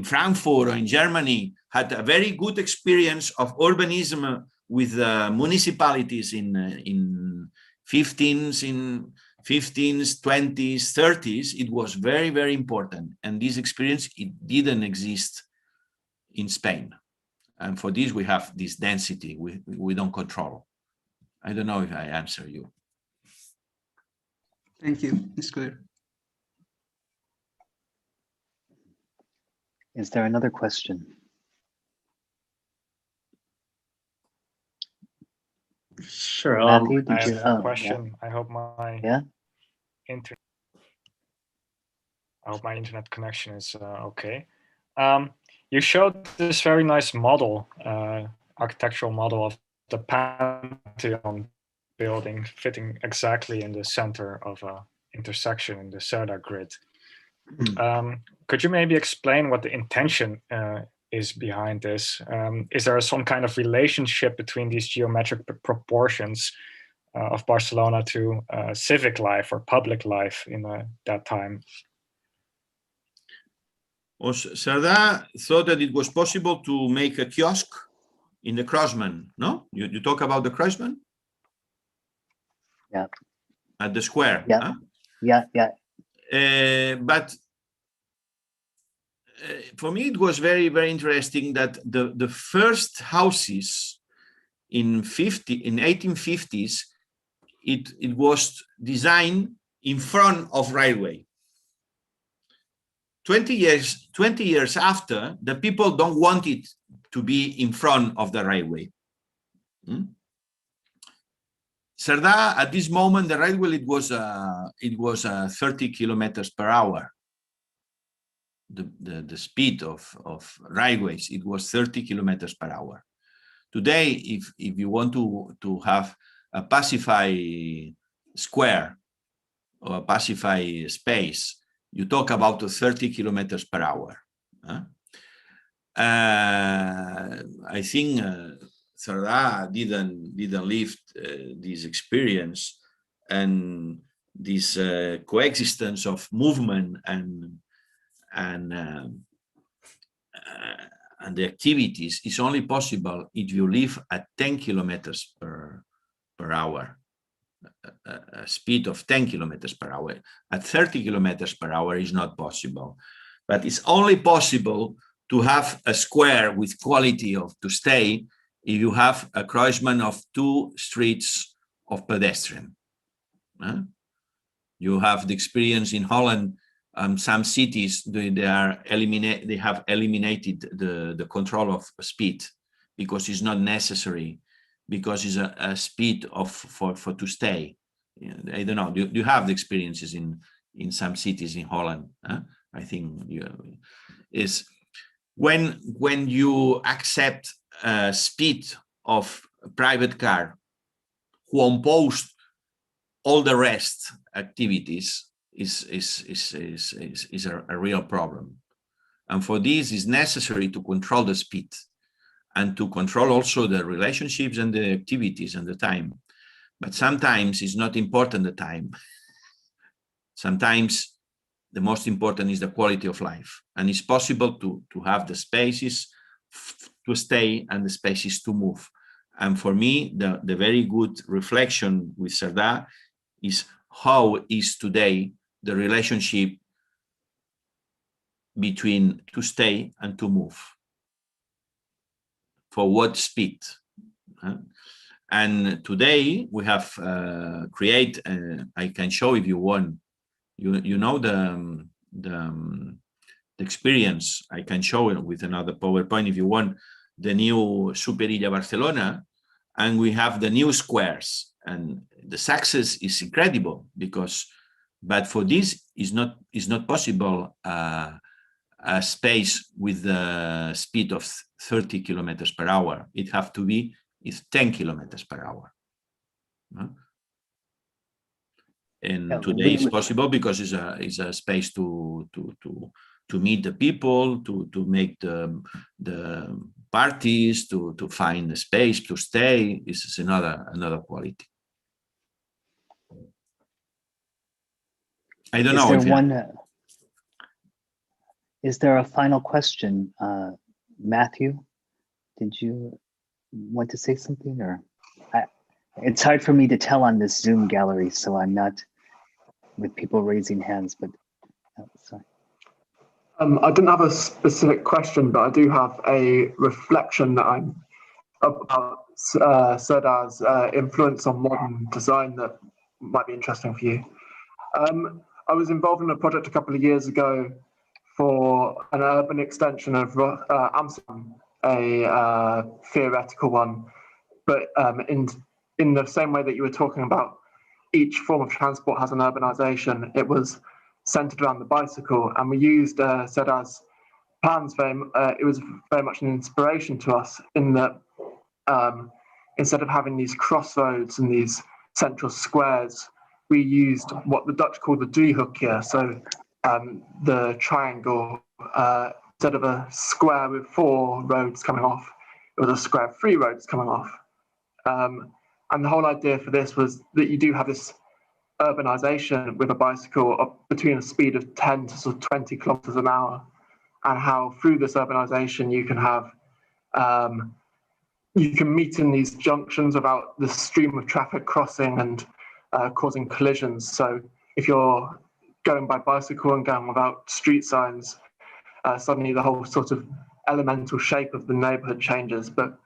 Frankfurt or in Germany had a very good experience of urbanism with municipalities in 15s, 20s, 30s. It was very, very important. And this experience, it didn't exist in Spain. And for this, we have this density we don't control. I don't know if I answer you. Thank you. It's clear. Is there another question? Sure. Matthew, I did you have a question. Yeah. I hope my internet connection is okay. You showed this very nice model, architectural model of the Pantheon building fitting exactly in the center of an intersection in the Cerdà grid. Could you maybe explain what the intention is behind this. Is there some kind of relationship between these geometric proportions of Barcelona to civic life or public life in that time? Cerdà thought that it was possible to make a kiosk in the Crossman, no? You talk about the Crossman? Yeah. At the square. Yeah. Huh? Yeah. But for me, it was very, very interesting that the first houses in 1850s, it was designed in front of railway. 20 years after, the people don't want it to be in front of the railway. Cerdà, at this moment, the railway, it was 30 kilometers per hour. The speed of railways, it was 30 kilometers per hour. Today, if you want to have a pacified square or a pacified space, you talk about 30 kilometers per hour. I think Cerdà didn't live this experience and this coexistence of movement and the activities is only possible if you live at 10 kilometers per hour, a speed of 10 kilometers per hour. At 30 kilometers per hour is not possible, but it's only possible to have a square with quality to stay if you have a crossman of 2 streets of pedestrian. You have the experience in Holland. Some cities they have eliminated the control of speed because it's not necessary, because it's a speed for to stay. I don't know. You have the experiences in some cities in Holland. I think is when you accept speed of a private car who impose all the rest activities is a real problem. And for this is necessary to control the speed and to control also the relationships and the activities and the time. But sometimes it's not important the time. Sometimes the most important is the quality of life. And it's possible to have the spaces to stay and the spaces to move. And for me, the very good reflection with Cerdà is how is today the relationship between to stay and to move. For what speed? And today we have create. I can show if you want. You know the experience. I can show it with another PowerPoint if you want. The new Superilla Barcelona, and we have the new squares, and the success is incredible because. But for this is not possible. A space with the speed of 30 kilometers per hour. It have to be 10 kilometers per hour. And today it's possible because it's a space to meet the people, to make the parties, to find the space to stay. This is another quality. I don't know. Is there a final question? Matthew, did you want to say something? Or it's hard for me to tell on this Zoom gallery, so I'm not with people raising hands, but sorry. I didn't have a specific question, but I do have a reflection that I'm about Cerdà's influence on modern design that might be interesting for you. I was involved in a project a couple of years ago for an urban extension of Amsterdam, a theoretical one, but in the same way that you were talking about, each form of transport has an urbanization. It was centered around the bicycle, and we used Cerdà's plans. It was very much an inspiration to us in that instead of having these crossroads and these central squares, we used what the Dutch call the driehoekje, so the triangle instead of a square with 4 roads coming off, it was a square of 3 roads coming off. And the whole idea for this was that you do have this urbanization with a bicycle up between a speed of 10 to sort of 20 kilometers an hour, and how through this urbanization you can have you can meet in these junctions without the stream of traffic crossing and causing collisions. So if you're going by bicycle and going without street signs, suddenly the whole sort of elemental shape of the neighborhood changes. But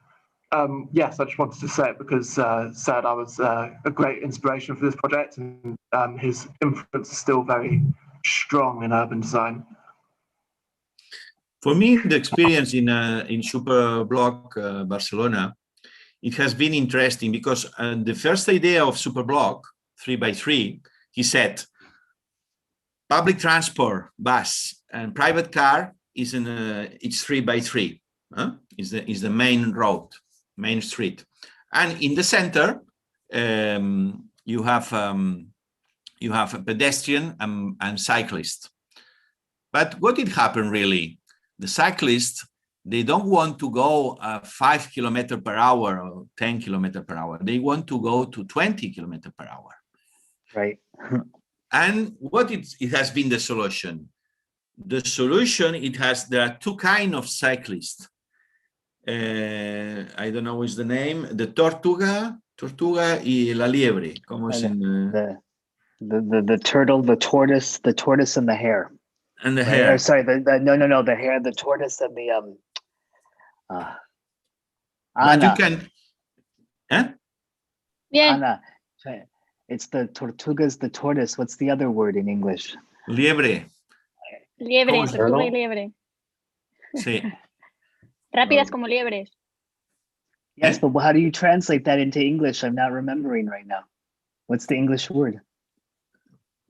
yes, I just wanted to say it because Cerdà was a great inspiration for this project, and his influence is still very strong in urban design. For me, the experience in Superblock Barcelona, it has been interesting because the first idea of Superblock 3x3, he said, public transport, bus, and private car is it's 3x3. Is the main road, main street, and in the center you have a pedestrian and cyclist. But what did happen really? The cyclists, they don't want to go 5 kilometers per hour or 10 kilometers per hour. They want to go to 20 kilometers per hour. Right. And what it has been the solution? The solution, there are 2 kinds of cyclists. I don't know what's the name. The tortuga y la liebre. The turtle, the tortoise, and the hare. And the right? hare. Or sorry, no, the hare, the tortoise, and the But you can, Yeah. Anna. It's the tortugas, the tortoise. What's the other word in English? Liebre. Liebre, tortuga y liebre. Sí. Rápidas como liebres. Yes, but how do you translate that into English? I'm not remembering right now. What's the English word?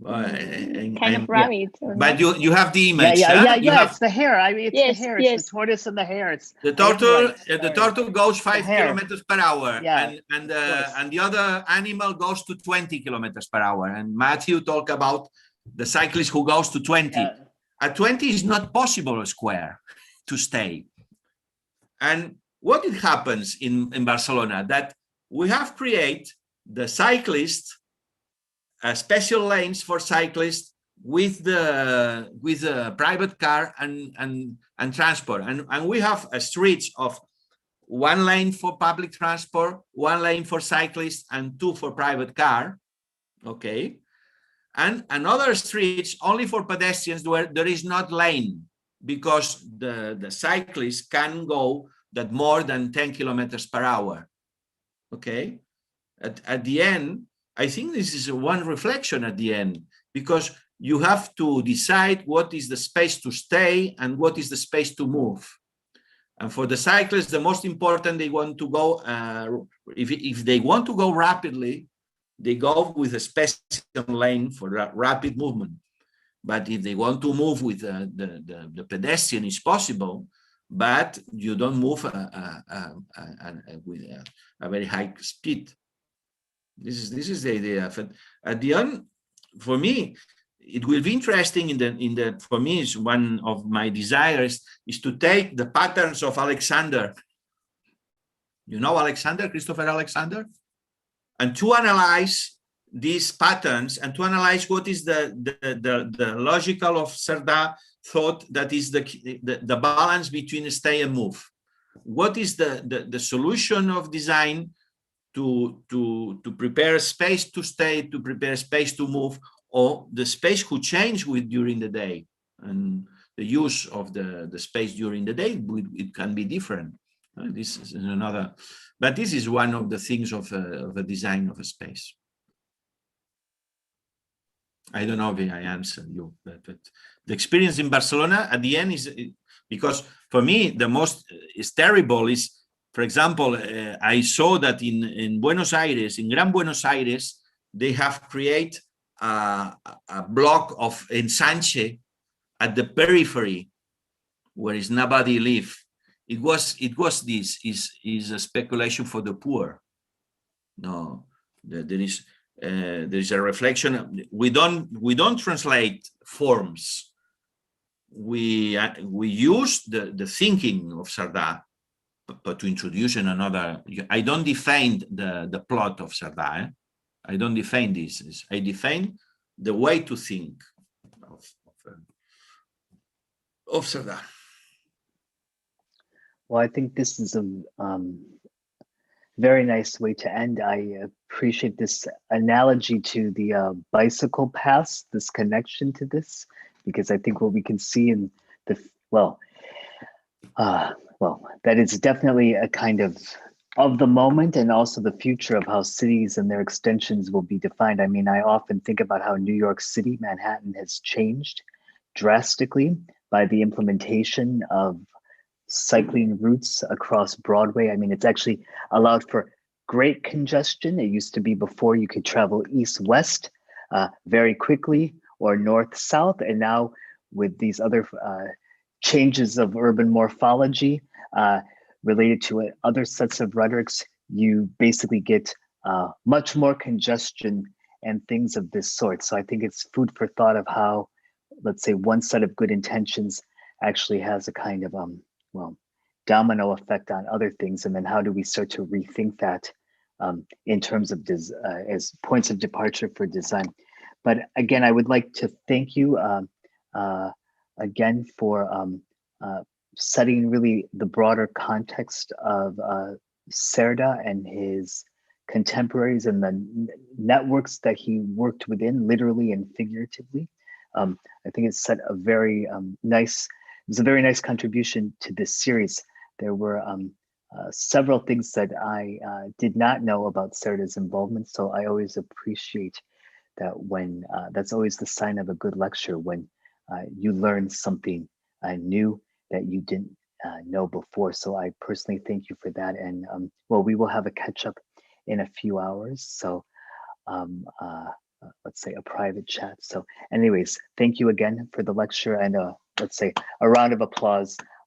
Kind of rabbit. But you have the image. Yeah. It's the hare. I mean, it's the hare. It's the tortoise and the hare. It's the turtle. The turtle goes 5 kilometers per hour, yeah, and the other animal goes to 20 kilometers per hour. And Matthew talked about the cyclist who goes to 20. Yeah. At 20 is not possible a square to stay. And what it happens in Barcelona that we have created the cyclists. Special lanes for cyclists with the private car and transport, and we have a streets of 1 lane for public transport, 1 lane for cyclists, and 2 for private car. Okay, and another streets only for pedestrians where there is not lane because the cyclists can go that more than 10 kilometers per hour. Okay, at the end. I think this is one reflection at the end, because you have to decide what is the space to stay and what is the space to move. And for the cyclists, the most important, they want to go, if they want to go rapidly, they go with a special lane for rapid movement. But if they want to move with the pedestrian, it's possible, but you don't move with a very high speed. This is the idea. At the end, for me, it will be interesting for me, is one of my desires is to take the patterns of Alexander. You know Christopher Alexander? And to analyze these patterns and to analyze what is the logical of Cerdà thought that is the balance between stay and move. What is the solution of design to prepare space to stay, to prepare space to move, or the space who change during the day, and the use of the space during the day, it can be different. This is another, but this is one of the things of a design of a space. I don't know if I answered you, but the experience in Barcelona at the end is, because for me the most is terrible is, for example, I saw that in Buenos Aires, in Gran Buenos Aires, they have created a block of Ensanche at the periphery, where is nobody live. It was is a speculation for the poor. No, there is a reflection. We don't translate forms. we use the thinking of Cerdà, but to introduce in another. I don't define the plot of Cerdà. I don't define this. I define the way to think of Cerdà. Well, I think this is a very nice way to end. I appreciate this analogy to the bicycle paths, this connection to this, because I think what we can see in the, well, that is definitely a kind of the moment and also the future of how cities and their extensions will be defined. I mean, I often think about how New York City, Manhattan has changed drastically by the implementation of cycling routes across Broadway. I mean, it's actually allowed for great congestion. It used to be before you could travel east-west very quickly or north-south. And now with these other changes of urban morphology related to other sets of rhetorics, you basically get much more congestion and things of this sort. So I think it's food for thought of how, let's say, one set of good intentions actually has a kind of domino effect on other things, and then how do we start to rethink that in terms of as points of departure for design. But again, I would like to thank you again for setting really the broader context of Cerda and his contemporaries and the networks that he worked within, literally and figuratively. I think it set a very nice. It was a very nice contribution to this series. There were several things that I did not know about Cerda's involvement, so I always appreciate that when that's always the sign of a good lecture, when you learn something new that you didn't know before. So I personally thank you for that. And well, we will have a catch up in a few hours. So let's say a private chat. So anyways, thank you again for the lecture, and let's say a round of applause